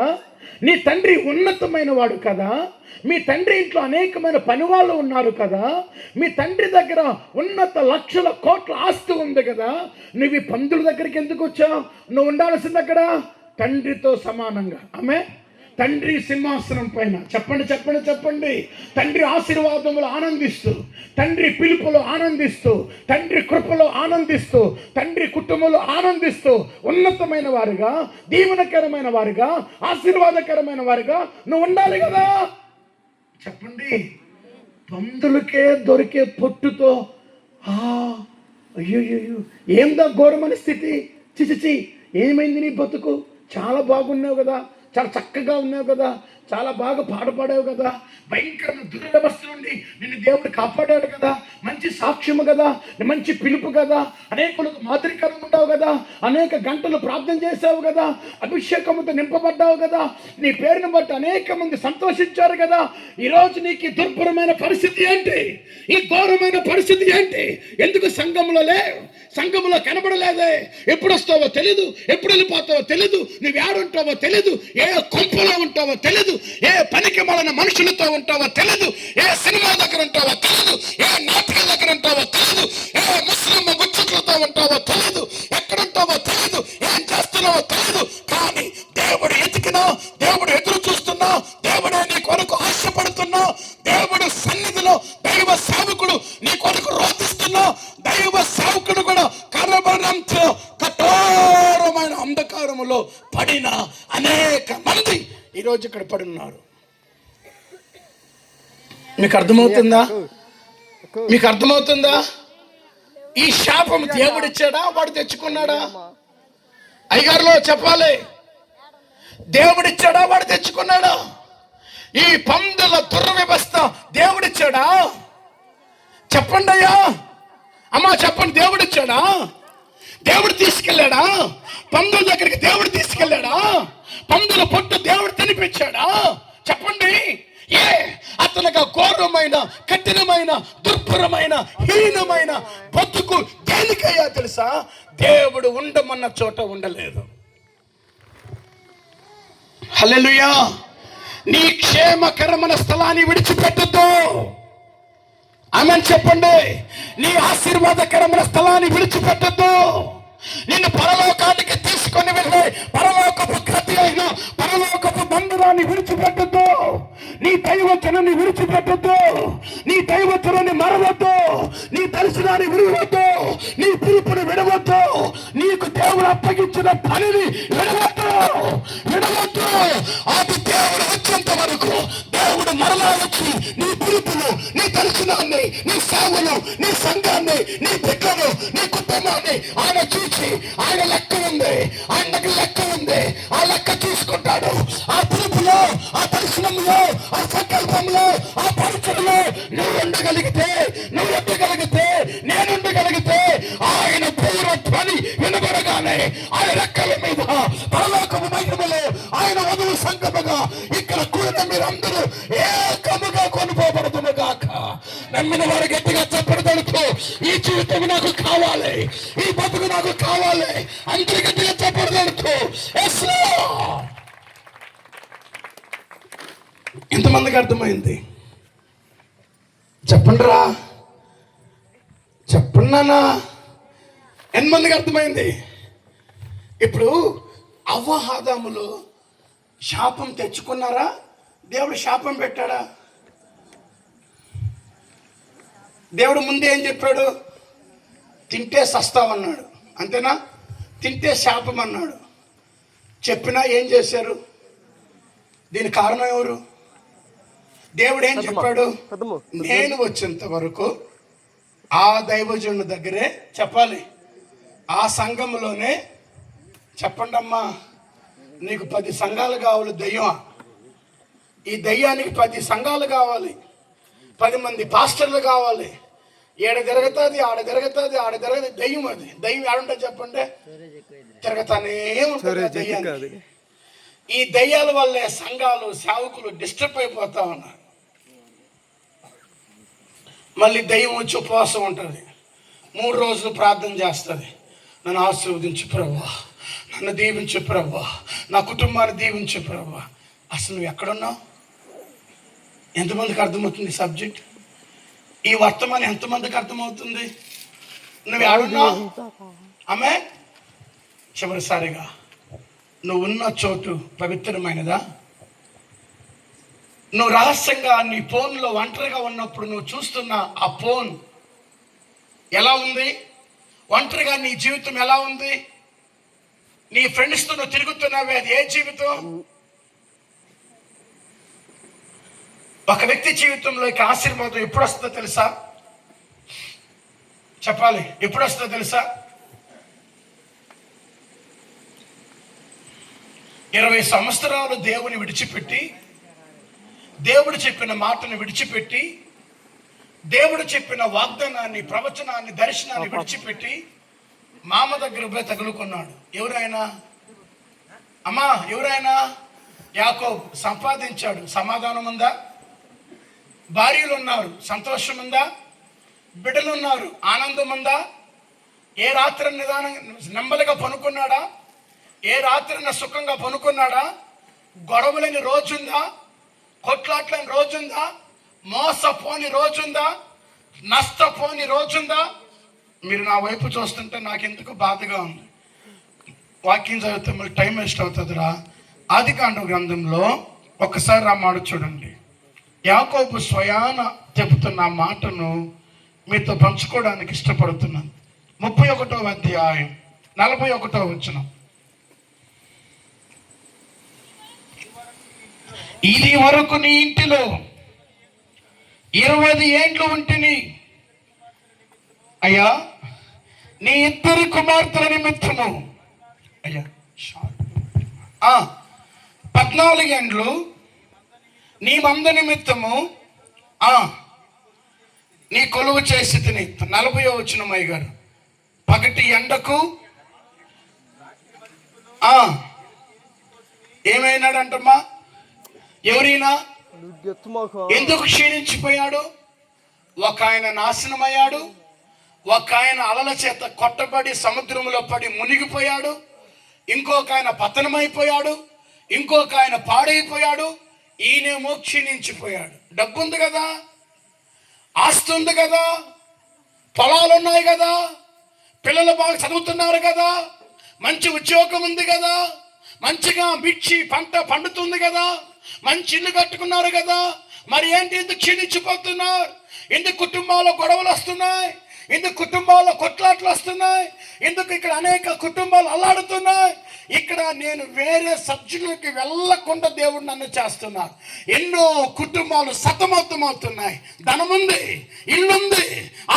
నీ తండ్రి ఉన్నతమైన వాడు కదా, మీ తండ్రి ఇంట్లో అనేకమైన పనివాళ్ళు ఉన్నారు కదా, మీ తండ్రి దగ్గర ఉన్నత లక్షల కోట్ల ఆస్తి ఉంది కదా, నువ్వు ఈ పందుల దగ్గరికి ఎందుకు వచ్చావు? నువ్వు ఉండాల్సింది అక్కడ తండ్రితో సమానంగా. ఆమె తండ్రి సింహాసనం పైన, చెప్పండి, తండ్రి ఆశీర్వాదములు ఆనందిస్తూ, తండ్రి పిలుపులో ఆనందిస్తూ, తండ్రి కృపలో ఆనందిస్తూ, తండ్రి కుటుంబంలో ఆనందిస్తూ, ఉన్నతమైన వారుగా, దీవెనకరమైన వారుగా, ఆశీర్వాదకరమైన వారుగా నువ్వు ఉండాలి కదా. చెప్పండి. పందులకే దొరికే పొట్టుతో అయ్యో ఏందా ఘోరమైన స్థితి, చిచిచి ఏమైంది నీ బతుకు? చాలా బాగున్నావు కదా, చాలా చక్కగా ఉన్నావు కదా, చాలా బాగా పాడపాడావు కదా, భయంకరమైన దురవస్థ నుండి నిన్ను దేవుడు కాపాడాడు కదా, మంచి సాక్ష్యము కదా, మంచి పిలుపు కదా, అనేకులకు మాదిరికరంగా ఉంటావు కదా, అనేక గంటలు ప్రార్థన చేసావు కదా, అభిషేకముతో నింపబడ్డావు కదా, నీ పేరును బట్టి అనేక మంది సంతోషించారు కదా. ఈరోజు నీకు ఈ దుర్భరమైన పరిస్థితి ఏంటి? ఈ ఘోరమైన పరిస్థితి ఏంటి? ఎందుకు సంఘములో కనబడలేదే? ఎప్పుడు వస్తావో తెలీదు, ఎప్పుడు వెళ్ళిపోతావో తెలీదు, నువ్వు ఏడుంటావో తెలీదు, ఏ కొంపలో ఉంటావో తెలీదు, ఏ పనికి మాలిన మనుషులతో ఉంటావో తెలీదు, ఏ సినిమా దగ్గర ఉంటావో తెలీదు, ఏ నాటకాల దగ్గర ఉంటావో తెలీదు, ఏ ముస్లిం ముచ్చట్లతో ఉంటావో తెలీదు, ఎక్కడ ఉంటావో తెలీదు, ఏం చేస్తున్నావో తెలీదు. కానీ దేవుడు ఎతికినా, దేవుడు ఎదురు చూస్తున్నా, దేవుడే నీ కొరకు ఆశపడుతున్నా, దేవుడు సన్నిధిలో దైవ సేవకుడు నీ కొరకు రోధిస్తున్నా, దైవ సేవకుడు కూడా కనబడంత కఠోరమైన అంధకారములో పడిన అనేక మంది ఈరోజు ఇక్కడ పడున్నారు. మీకు అర్థమవుతుందా? ఈ శాపం దేవుడిచ్చాడా, వాడు తెచ్చుకున్నాడా? అయ్యగారులో చెప్పాలి, దేవుడిచ్చాడా, వాడు తెచ్చుకున్నాడా? ఈ పందుల దుర్వ్యవస్థ దేవుడిచ్చాడా? చెప్పండి అయ్యా, అమ్మా చెప్పండి. దేవుడిచ్చాడా? దేవుడు తీసుకెళ్ళాడా? పందుల దగ్గరికి దేవుడు తీసుకెళ్ళాడా? పందుల పొట్టు దేవుడు తినిపించాడా? చెప్పండి. అతనికి ఘోరమైన, కఠినమైన, దుర్భరమైన, హీనమైన బతుకు దేనికయ్యా తెలుసా? దేవుడు ఉండమన్న చోట ఉండలేదు. హల్లెలూయా. నీ క్షేమకరమైన స్థలాన్ని విడిచిపెట్టద్దు. ఆమేన్ చెప్పండి. నీ ఆశీర్వాదకరమైన స్థలాన్ని విడిచిపెట్టద్దు. నిన్ను పరలోకానికి తీసుకొని వెళ్ళే పరలోకపు గతి అయిన పరలోకపు మందిరాన్ని విడిచిపెట్టద్దు. నీ దైవచనాన్ని విడిచిపెట్టద్దు. నీ దైవచనాన్ని మరవద్దు. నీ దర్శనాన్ని విడవద్దు. నీ పిలుపుని విడవద్దు. నీకు దేవుడు అప్పగించిన పనిని విడవద్దు. అది దేవుడు వచ్చేంత వరకు దేవుడు మరలా వచ్చి నీ పిలుపును, నీ దర్శనాన్ని, నీ సేవలు, నీ సంఘాన్ని, నీ బిడ్డను, నీ కుటుంబాన్ని ఆయన చూసి ఆయన లెక్క ఉంది. ఆయనకి లెక్క ఉంది. ఆ లెక్క తీసుకుంటాడు. ఆ పిలుపులో, ఆ దర్శనంలో, ఆ సంకల్పంలో, ఆ పరిచయలో నువ్వు ఉండగలిగితే, నేనుండగలిగితే ఆయన పూర్వ ధ్వని వినబడగానే ఆయన రెక్కల మీద పరలోకపు మహిమలో ఆయన వధువు సంగముగా ఇక్కడ కూడిన మీరందరూ ఏకముగా కొనుకోబడుతున్న గాక. నమ్మిన వారు గట్టిగా చెప్పడదలుతూ ఈ జీవితం నాకు కావాలి, ఈ బతుకు నాకు కావాలి. అందరి గట్టిగా చెప్పడదలుతూ ఎంతమందికి అర్థమైంది? చెప్పండి రా, చెప్పండి. ఎంతమందికి అర్థమైంది? ఇప్పుడు అవ్వ ఆదాములు శాపం తెచ్చుకున్నారా? దేవుడు శాపం పెట్టాడా? దేవుడు ముందే ఏం చెప్పాడు? తింటే సస్తావన్నాడు. అంతేనా? తింటే శాపం అన్నాడు. చెప్పినా ఏం చేశారు? దీని కారణం ఎవరు? దేవుడు ఏం చెప్పాడు? నేను వచ్చేంత వరకు ఆ దైవజనుడి దగ్గరే చెప్పాలి, ఆ సంఘంలోనే చెప్పండి. అమ్మా, నీకు 10 సంఘాలు కావాలి. దయ్యం, ఈ దయ్యానికి 10 సంఘాలు కావాలి, 10 మంది పాస్టర్లు కావాలి. ఏడ తిరుగుతుంది, ఆడ తిరుగుతుంది. దయ్యం అది. దయ్యం ఏడుంటుంది చెప్పండి? తిరగతానే ఉంటుంది దయ్యానికి. ఈ దయ్యాల వల్లే సంఘాలు, సేవకులు డిస్టర్బ్ అయిపోతా ఉన్నారు. మళ్ళీ దయ్యం వచ్చి ఉపవాసం ఉంటుంది. 3 రోజులు ప్రార్థన చేస్తుంది. నన్ను ఆశీర్వదించు ప్రభువా, నన్ను దీవించు ప్రభువా, నా కుటుంబాన్ని దీవించు ప్రభువా. అసలు నువ్వు ఎక్కడున్నావు? ఎంతమందికి అర్థమవుతుంది సబ్జెక్ట్? ఈ వర్తమానం ఎంతమందికి అర్థమవుతుంది? నువ్వు ఎక్కడున్నావు? ఆమె చివరిసారిగా నువ్వు ఉన్న చోటు పవిత్రమైనదా? నువ్వు రహస్యంగా నీ ఫోన్లో ఒంటరిగా ఉన్నప్పుడు నువ్వు చూస్తున్న ఆ ఫోన్ ఎలా ఉంది? ఒంటరిగా నీ జీవితం ఎలా ఉంది? నీ ఫ్రెండ్స్తో నువ్వు తిరుగుతున్నావే, అది ఏ జీవితం? ఒక వ్యక్తి జీవితంలోకి ఆశీర్వాదం ఎప్పుడు వస్తుందో తెలుసా? చెప్పాలి, ఎప్పుడు వస్తుందో తెలుసా? 20 సంవత్సరాలు దేవుని విడిచిపెట్టి, దేవుడు చెప్పిన మాటను విడిచిపెట్టి, దేవుడు చెప్పిన వాగ్దానాన్ని, ప్రవచనాన్ని, దర్శనాన్ని విడిచిపెట్టి మామ దగ్గర పోయి తగులుకున్నాడు. ఎవరైనా? అమ్మా, ఎవరైనా? యాకోబు సంపాదించాడు. సమాధానం ఉందా? భార్యలు ఉన్నారు, సంతోషం ఉందా? బిడ్డలు ఉన్నారు, ఆనందం ఉందా? ఏ రాత్రి నిదానం నెమ్మదిగా పనుకున్నాడా? ఏ రాత్రిన సుఖంగా పనుకున్నాడా? గొడవలేని రోజుందా? కొట్లాట్లేని రోజుందా? మోసపోని రోజుందా? నష్టపోని రోజుందా? మీరు నా వైపు చూస్తుంటే నాకు ఎందుకు బాధగా ఉంది. వాక్యం చదివితే మళ్ళీ టైం వేస్ట్ అవుతుందిరా. ఆదికాండ గ్రంథంలో ఒకసారి ఆ మాట చూడండి. యాకోబు స్వయాన చెబుతున్న మాటను మీతో పంచుకోవడానికి ఇష్టపడుతున్నాను. 31వ అధ్యాయం 41వ వచనం. ఇది వరకు నీ ఇంటిలో 20 ఏండ్లు ఉంటిని అయ్యా, నీ 2 కుమార్తెల నిమిత్తము. అయ్యా 14 ఏండ్లు నీ మంద నిమిత్తము నీ కొలువు చేసి తిని. 40వ వచనం అయ్య గారు. పగటి ఎండకు ఏమైనాడంటమ్మా? ఎవరైనా ఎందుకు క్షీణించిపోయాడు? ఒక ఆయన నాశనమయ్యాడు, ఒక ఆయన అలల చేత కొట్టబడి సముద్రంలో పడి మునిగిపోయాడు, ఇంకొక ఆయన పతనమైపోయాడు, ఇంకొక ఆయన పాడైపోయాడు, ఈయనేమో క్షీణించిపోయాడు. డబ్బు ఉంది కదా, ఆస్తి ఉంది కదా, పొలాలు ఉన్నాయి కదా, పిల్లలు బాగా చదువుతున్నారు కదా, మంచి ఉద్యోగం ఉంది కదా, మంచిగా మిర్చి పంట పండుతుంది కదా, మంచి ఇల్లు కట్టుకున్నారు కదా, మరి ఏంటి ఎందుకు క్షీణించిపోతున్నారు? ఎందుకు కుటుంబాల్లో గొడవలు వస్తున్నాయి? ఎందుకు కుటుంబాల్లో కొట్లాట్లు వస్తున్నాయి? ఎందుకు ఇక్కడ అనేక కుటుంబాలు అల్లాడుతున్నాయి? ఇక్కడ నేను వేరే సబ్జెక్టులకి వెళ్ళకుండా దేవుడు నన్ను చేస్తున్నాను. ఎన్నో కుటుంబాలు సతమతమవుతున్నాయి. ధనం ఉంది, ఇల్లుంది,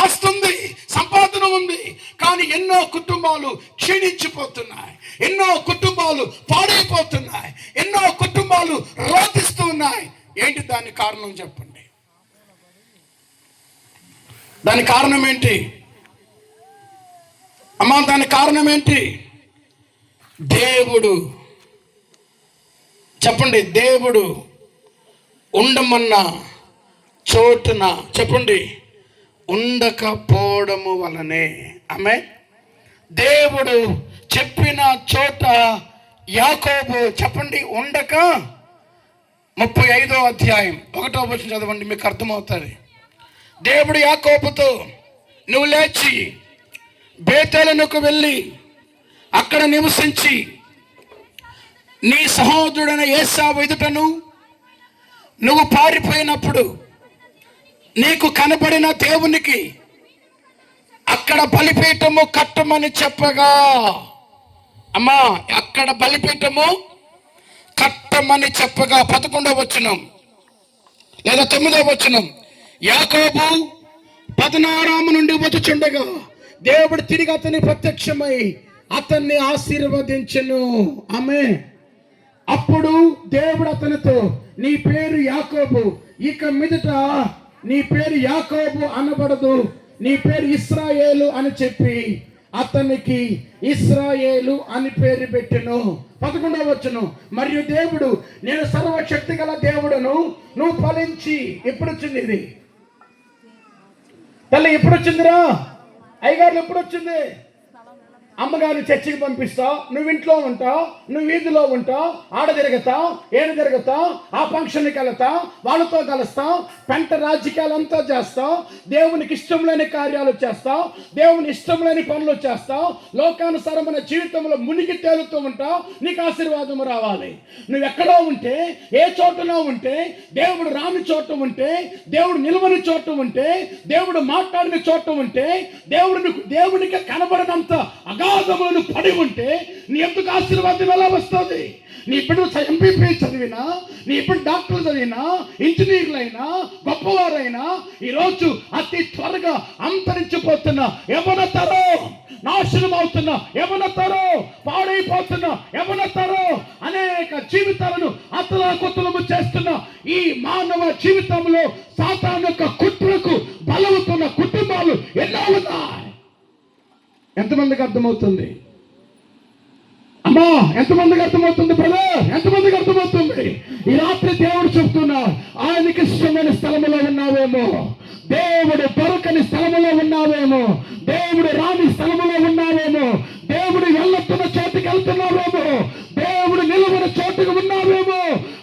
ఆస్తి ఉంది, సంపాదన ఉంది, కానీ ఎన్నో కుటుంబాలు క్షీణించిపోతున్నాయి, ఎన్నో కుటుంబాలు పాడైపోతున్నాయి, ఎన్నో కుటుంబాలు రోధిస్తూ ఉన్నాయి. ఏంటి దాని కారణం చెప్పండి? దాని కారణం ఏంటి అమ్మా? దాని కారణం ఏంటి? దేవుడు చెప్పండి, దేవుడు ఉండమన్న చోటున చెప్పండి ఉండకపోవడము వలనే. ఆమె దేవుడు చెప్పిన చోట యాకోబు చెప్పండి ఉండక 35వ అధ్యాయం 1వ వచనం చదవండి, మీకు అర్థమవుతుంది. దేవుడు యాకోబుతో, నువ్వు లేచి బేతేలునకు వెళ్ళి అక్కడ నివసించి నీ సహోదరుడైన ఏశావు ఎదుటను నువ్వు పారిపోయినప్పుడు నీకు కనబడిన దేవునికి అక్కడ బలిపీఠము కట్టమని చెప్పగా. అమ్మా, అక్కడ బలిపీఠము కట్టమని చెప్పగా 11వ వచనం లేదా 9వ వచనం. యాకోబు పద్నారాము నుండి వచ్చుచుండగా దేవుడు తిరిగి అతని ప్రత్యక్షమై అతన్ని ఆశీర్వదించెను. ఆమె అప్పుడు దేవుడు అతనితో, నీ పేరు యాకోబు, ఇక మీదట నీ పేరు యాకోబు అనబడదు, నీ పేరు ఇశ్రాయేలు అని చెప్పి అతనికి ఇశ్రాయేలు అని పేరు పెట్టెను. 11వ వచనం. మరియు దేవుడు, నేను సర్వశక్తి గల దేవుడును, నువ్వు ఫలించి. ఎప్పుడు వచ్చింది ఇది తల్లి? ఎప్పుడు వచ్చిందిరా? అయ్యగారు ఎప్పుడు వచ్చింది? అమ్మగారిని చర్చికి పంపిస్తావు, నువ్వు ఇంట్లో ఉంటావు, నువ్వు వీధిలో ఉంటావు, ఆడ తిరుగుతావు, ఏడు తిరుగుతావు, ఆ ఫంక్షన్కి వెళ్తావు, వాళ్ళతో కలుస్తావు, పెంట రాజకీయాలంతా చేస్తావు, దేవునికి ఇష్టం లేని కార్యాలు చేస్తావు, దేవుని ఇష్టం లేని పనులు చేస్తావు, లోకానుసారమైన జీవితంలో మునిగి తేలుతూ ఉంటావు. నీకు ఆశీర్వాదం రావాలి. నువ్వు ఎక్కడో ఉంటే, ఏ చోటనో ఉంటే, దేవుడు రాని చోట ఉంటే, దేవుడు నిలవని చోట ఉంటే, దేవుడు మాట్లాడిన చోట ఉంటే, దేవునికి కనబడినంత అగాధములను పడి ఉంటే నీ ఎందుకు ఆశీర్వాదం ఎలా వస్తుంది? నీ బిడ్డ ఎంపీపీ చదివినా, నీ బిడ్డ డాక్టర్లు చదివినా, ఇంజనీర్లైనా, గొప్పవారైనా ఈరోజు అతి త్వరగా అంతరించిపోతున్న యవనతరం, నాశనం అవుతున్న యవనతరం, పాడైపోతున్న యవనతరం, అనేక జీవితాలను అతలాకుతలము చేస్తున్న ఈ మానవ జీవితంలో సాతాను యొక్క కుట్రకు బలవుతున్న కుటుంబాలు ఎన్నో ఉన్నాయి. ఎంతమందికి అర్థమవుతుంది అమ్మా? ఎంతమందికి అర్థమవుతుంది బ్రదర్? ఎంతమందికి అర్థమవుతుంది? ఈ రాత్రి దేవుడు చెప్తున్నా, ఆయనకి ఇష్టమైన స్థలములో ఉన్నావేమో, దేవుడు దొరకని స్థలములో ఉన్నావేమో, దేవుడు రాని స్థలములో ఉన్నావేమో, దేవుడు వెళ్ళొస్తున్న చోటుకి వెళ్తున్నావేమో, దేవుడు నిలవని చోటుకు ఉన్నావేమో,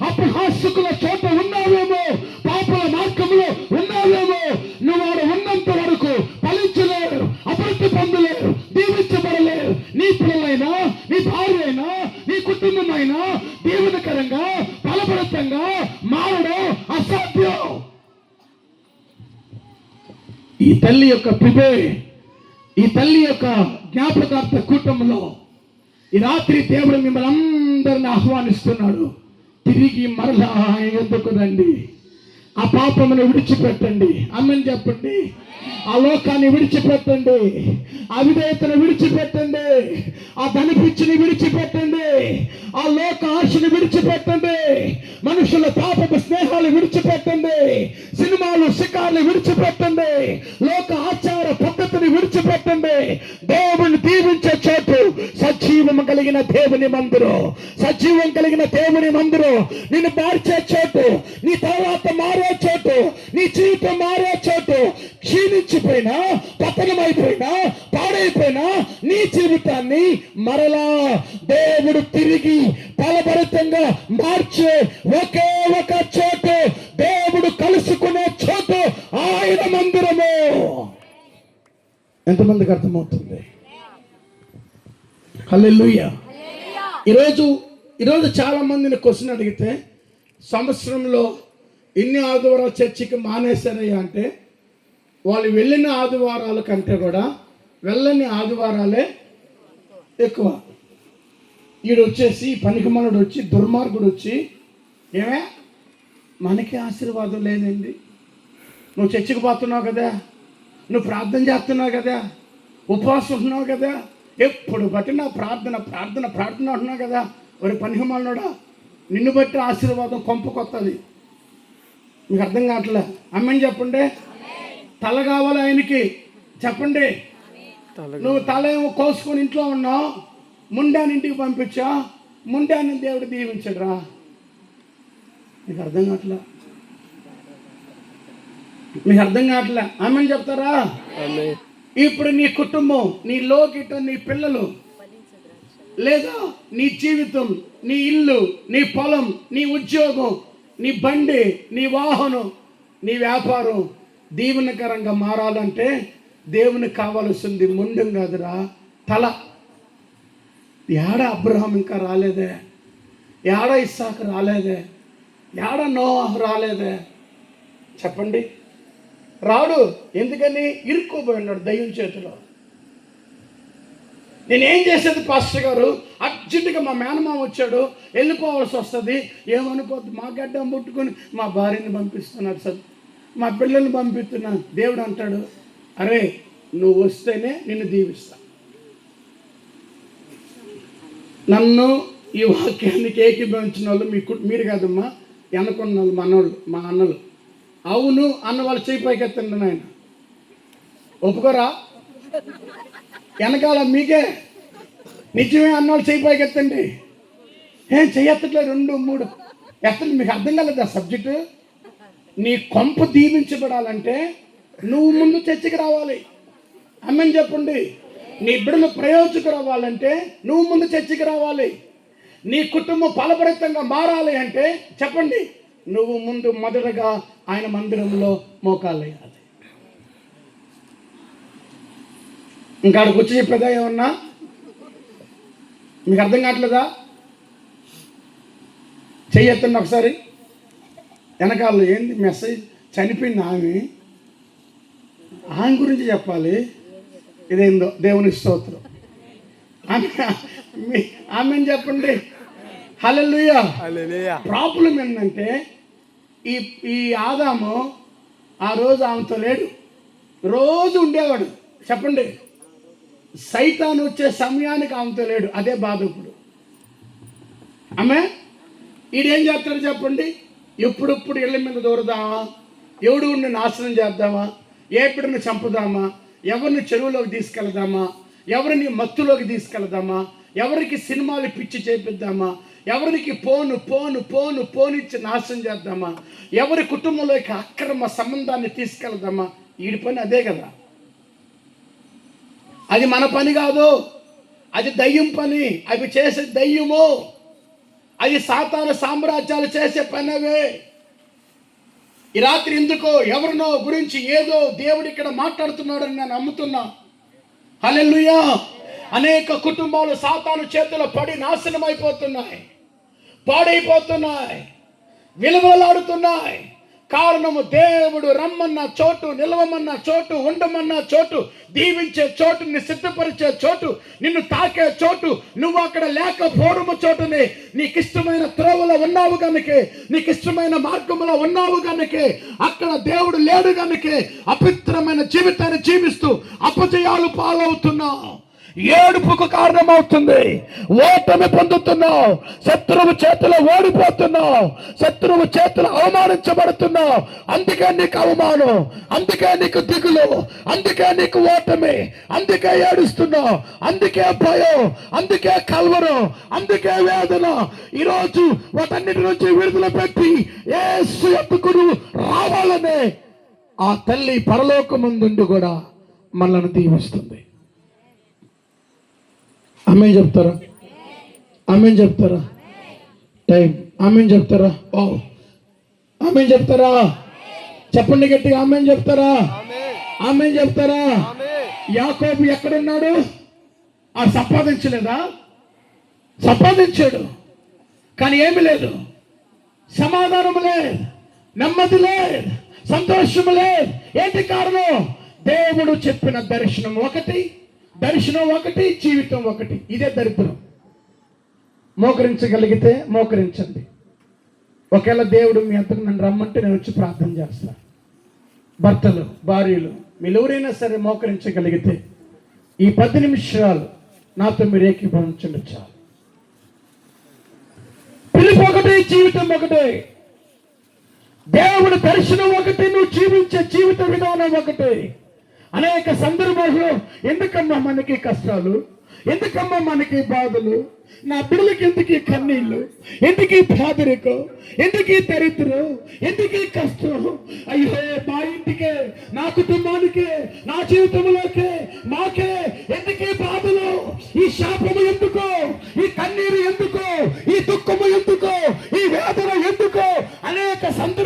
అపహాస్యకుల చోట ఉన్నావేమో, పాపల మార్గంలో ఉన్నావేమో. నువ్వు వాడు ఉన్నంత వరకు ఫలించలేరు, అభివృద్ధి పొందలేరు, దీవించబడలేరు. నీ పిల్లలైనా, నీ భార్య అయినా, నీ కుటుంబమైనా దీవెనకరంగా ఫలభరితంగా మారడం అసాధ్యం. ఈ తల్లి యొక్క పిబే, ఈ తల్లి యొక్క జ్ఞాపకార్థ కూటంలో ఈ రాత్రి దేవుడు మిమ్మల్ని అందరిని ఆహ్వానిస్తున్నాడు. తిరిగి మరలా ఎందుకు రండి? ఆ పాపమును విడిచిపెట్టండి. ఆమేన్ చెప్పండి. ఆ లోకాన్ని విడిచిపెట్టండి, ఆ విధేయతను విడిచిపెట్టండి, ఆ ధనపిచ్చిని విడిచిపెట్టండి, ఆ లోక ఆశను విడిచిపెట్టండి, మనుషుల పాపపు స్నేహాలు విడిచిపెట్టండి, సినిమాలు షికార్లు విడిచిపెట్టండి, లోక ఆచార పద్ధతిని విడిచిపెట్టండి. దేవుని దీవించే చోటు సజీవం కలిగిన దేవుని మందిరం, సజీవం కలిగిన దేవుని మందిరం. నిన్ను మార్చే చోటు, నీ తర్వాత మారే చోటు, నీ జీవితం మారే చోటు, క్షీణించి చచ్చిపోయినా, పతనమైపోయినా, పాడైపోయినా నీ జీవితాన్ని మరలా దేవుడు తిరిగి ఫలభరితంగా మార్చే ఒకే ఒక చోటు, దేవుడు కలుసుకునే చోటు ఆయన మందిరము. ఎంతమందికి అర్థమవుతుంది? హల్లెలూయా. ఈరోజు చాలా మందిని క్వశ్చన్ అడిగితే, సంవత్సరంలో ఎన్ని ఆదివారాలు చర్చికి మానేశారయ్యా అంటే, వాళ్ళు వెళ్ళిన ఆదివారాల కంటే కూడా వెళ్ళని ఆదివారాలే ఎక్కువ. ఈడు వచ్చేసి పనికిమాలుడు వచ్చి, దుర్మార్గుడు వచ్చి, ఏమే మనకి ఆశీర్వాదం లేదండి, నువ్వు చర్చికి పోతున్నావు కదా, నువ్వు ప్రార్థన చేస్తున్నావు కదా, ఉపవాసం ఉంటున్నావు కదా, ఎప్పుడు బట్టి నా ప్రార్థన ప్రార్థన ప్రార్థన అంటున్నావు కదా, ఒక పనికిమాలినోడా నిన్ను బట్టి ఆశీర్వాదం కొంపకొత్తది. మీకు అర్థం కావట్లే? అమ్మని చెప్పండి. తల కావాలి ఆయనకి, చెప్పండి. నువ్వు తల ఏమో కోసుకొని ఇంట్లో ఉన్నావు, ముండాని ఇంటికి పంపించా, ముండాని దేవుడు దీవించడు రా. మీకు అర్థం కావట్లే? మీకు అర్థం కావట్లే? ఆమెను చెప్తారా? ఇప్పుడు నీ కుటుంబం, నీ లోకిట, నీ పిల్లలు, లేదా నీ జీవితం, నీ ఇల్లు, నీ పొలం, నీ ఉద్యోగం, నీ బండి, నీ వాహనం, నీ వ్యాపారం దీవెనకరంగా మారాలంటే దేవునికి కావాల్సింది ముండం కాదురా, తల. ఏడ అబ్రహాం ఇంకా రాలేదే, ఏడ ఇస్సాకు రాలేదే, ఏడ నోవాహు రాలేదే, చెప్పండి. రాడు. ఎందుకని? ఇరుక్కోబోయి ఉన్నాడు దయ్యం చేతిలో. నేనేం చేసేది పాస్టర్ గారు, అర్జెంటుగా మా మేనమామ వచ్చాడు, వెళ్ళిపోవాల్సి వస్తుంది, ఏమనుకోద్దు, మా గడ్డ ముట్టుకొని మా భార్యని పంపిస్తున్నాడు సార్, మా పిల్లల్ని పంపిస్తున్నాను. దేవుడు అంటాడు, అరే నువ్వు వస్తేనే నిన్ను దీవిస్తా. నన్ను ఈ వాక్యానికి ఏకీభవించిన వాళ్ళు మీరు కాదమ్మా, వెనకున్న వాళ్ళు, మనోళ్ళు, మా అన్నలు. అవును అన్న వాళ్ళు చేయి పైకెత్తండి నాయన, ఒప్పుకోరా? వెనకాల మీకే నిజమే అన్నవాళ్ళు చేయి పైకెత్తండి. ఏం చెయ్యట్లేదు, 2 3 ఎత్తండి. మీకు అర్థం కాలేదు ఆ సబ్జెక్టు. నీ కొంప దీవించబడాలంటే నువ్వు ముందు చర్చకి రావాలి. అమ్మని చెప్పండి. నీ బిడ్డలు ప్రయోజకులు అవ్వాలంటే నువ్వు ముందు చర్చకి రావాలి. నీ కుటుంబం ఫలభరితంగా మారాలి అంటే చెప్పండి, నువ్వు ముందు మొదటగా ఆయన మందిరంలో మోకాలు వేయాలి. ఇంకా అక్కడికి వచ్చి చెప్పేదా ఏమన్నా? మీకు అర్థం కావట్లేదా? చెయ్యొత్తండి ఒకసారి. వెనకాల ఏంది మెసేజ్? చనిపోయింది ఆమె గురించి చెప్పాలి. ఇదేందో దేవుని స్తోత్రం. ఆమెను చెప్పండి. హల్లెలూయా. ప్రాబ్లం ఏంటంటే ఈ ఆదాము ఆ రోజు ఆమెతో లేడు, రోజు ఉండేవాడు. చెప్పండి, సైతాను వచ్చే సమయానికి ఆమెతో లేడు. అదే బాధ ఇప్పుడు. ఆమె ఈడేం చేస్తాడు చెప్పండి? ఎప్పుడప్పుడు ఇళ్ళ మీద దూరదామా, ఎవడిని నాశనం చేద్దామా, ఏ బిడ్డను చంపుదామా, ఎవరిని చెరువులోకి తీసుకెళ్దామా, ఎవరిని మత్తులోకి తీసుకెళ్దామా, ఎవరికి సినిమాలు పిచ్చి చేపిద్దామా, ఎవరికి పోనిచ్చి నాశనం చేద్దామా, ఎవరి కుటుంబంలోకి అక్రమ సంబంధాన్ని తీసుకెళ్దామా. వీడి పని అదే కదా. అది మన పని కాదు, అది దయ్యం పని. అవి చేసే దయ్యము, అది సాతాను సామ్రాజ్యాలు చేసే పనవే. ఈ రాత్రి ఎందుకో ఎవరినో గురించి ఏదో దేవుడు ఇక్కడ మాట్లాడుతున్నాడని నేను నమ్ముతున్నా. హల్లెలూయా. అనేక కుటుంబాలు సాతాను చేతిలో పడి నాశనం అయిపోతున్నాయి, పాడైపోతున్నాయి, విలువలాడుతున్నాయి. కారణము దేవుడు రమ్మన్న చోటు, నిలవమన్న చోటు, ఉండమన్న చోటు, దీవించే చోటుని సిద్ధపరిచే చోటు, నిన్ను తాకే చోటు, నువ్వు అక్కడ లేకపోవడము చోటుని. నీకు ఇష్టమైన త్రోవలో ఉన్నావు కనుకే, నీకు ఇష్టమైన మార్గంలో ఉన్నావు కనుకే, అక్కడ దేవుడు లేడు కనుకే అపవిత్రమైన జీవితాన్ని జీవిస్తూ అపజయాలు పాలవుతున్నావు. ఏడుపుకు కారణమవుతుంది. ఓటమి పొందుతున్నావు, శత్రువు చేతిలో ఓడిపోతున్నావు, శత్రువు చేతిలో అవమానించబడుతున్నావు. అందుకే నీకు అవమానం, అందుకే నీకు దిగులు, అందుకే నీకు ఓటమి, అందుకే ఏడుస్తున్నావు, అందుకే భయం, అందుకే కలవరం, అందుకే వేదన. ఈరోజు వాటన్నిటి నుంచి విడుదల పెట్టి యేసు యొద్దకు రావాలనే ఆ తల్లి పరలోకమందుండి కూడా మనల్ని దీవిస్తుంది. ఆమేన్ చెప్తారా? ఆమేన్ చెప్తారా? టైం ఆమేన్ చెప్తారా? ఓ ఆమేన్ చెప్తారా? చెప్పండి గట్టిగా, ఆమేన్ చెప్తారా? ఆమేన్ చెప్తారా? యాకోబు ఎక్కడున్నాడు? సంపాదించలేదా? సంపాదించాడు, కానీ ఏమి లేదు, సమాధానం లేదు, నెమ్మది లేదు, సంతోషం లేదు. ఏంటి కారణం? దేవుడు చెప్పిన దర్శనం ఒకటి, జీవితం ఒకటి. ఇదే దరిద్రం. మోకరించగలిగితే మోకరించండి. ఒకవేళ దేవుడు మీ అంతకు నన్ను రమ్మంటే నేను వచ్చి ప్రార్థన చేస్తాను. భర్తలు, భార్యలు, మీరు ఎవరైనా సరే మోకరించగలిగితే ఈ 10 నిమిషాలు నాతో మీరు ఏకీభవించండి చాలు. పిలుపు ఒకటే, జీవితం ఒకటే, దేవుడి దర్శనం ఒకటి, నువ్వు జీవించే జీవిత విధానం ఒకటి. అనేక సందర్భాల్లో ఎందుకమ్మా మనకి కష్టాలు, ఎందుకమ్మా మనకి బాధలు, నా బిడ్డలకి ఎందుకు కన్నీళ్ళు, ఎందుకు పేదరికం, ఎందుకు దరిద్రం, ఎందుకు కష్టం, అయ్యో మా ఇంటికే, నా కుటుంబానికే, నా జీవితంలోకే, మాకే ఎందుకు బాధలు, ఈ శాపము ఎందుకో, ఈ కన్నీరు ఎందుకో, ఈ దుఃఖము ఎందుకో, ఈ వేదన ఎందుకో, అనేక సందర్భాలు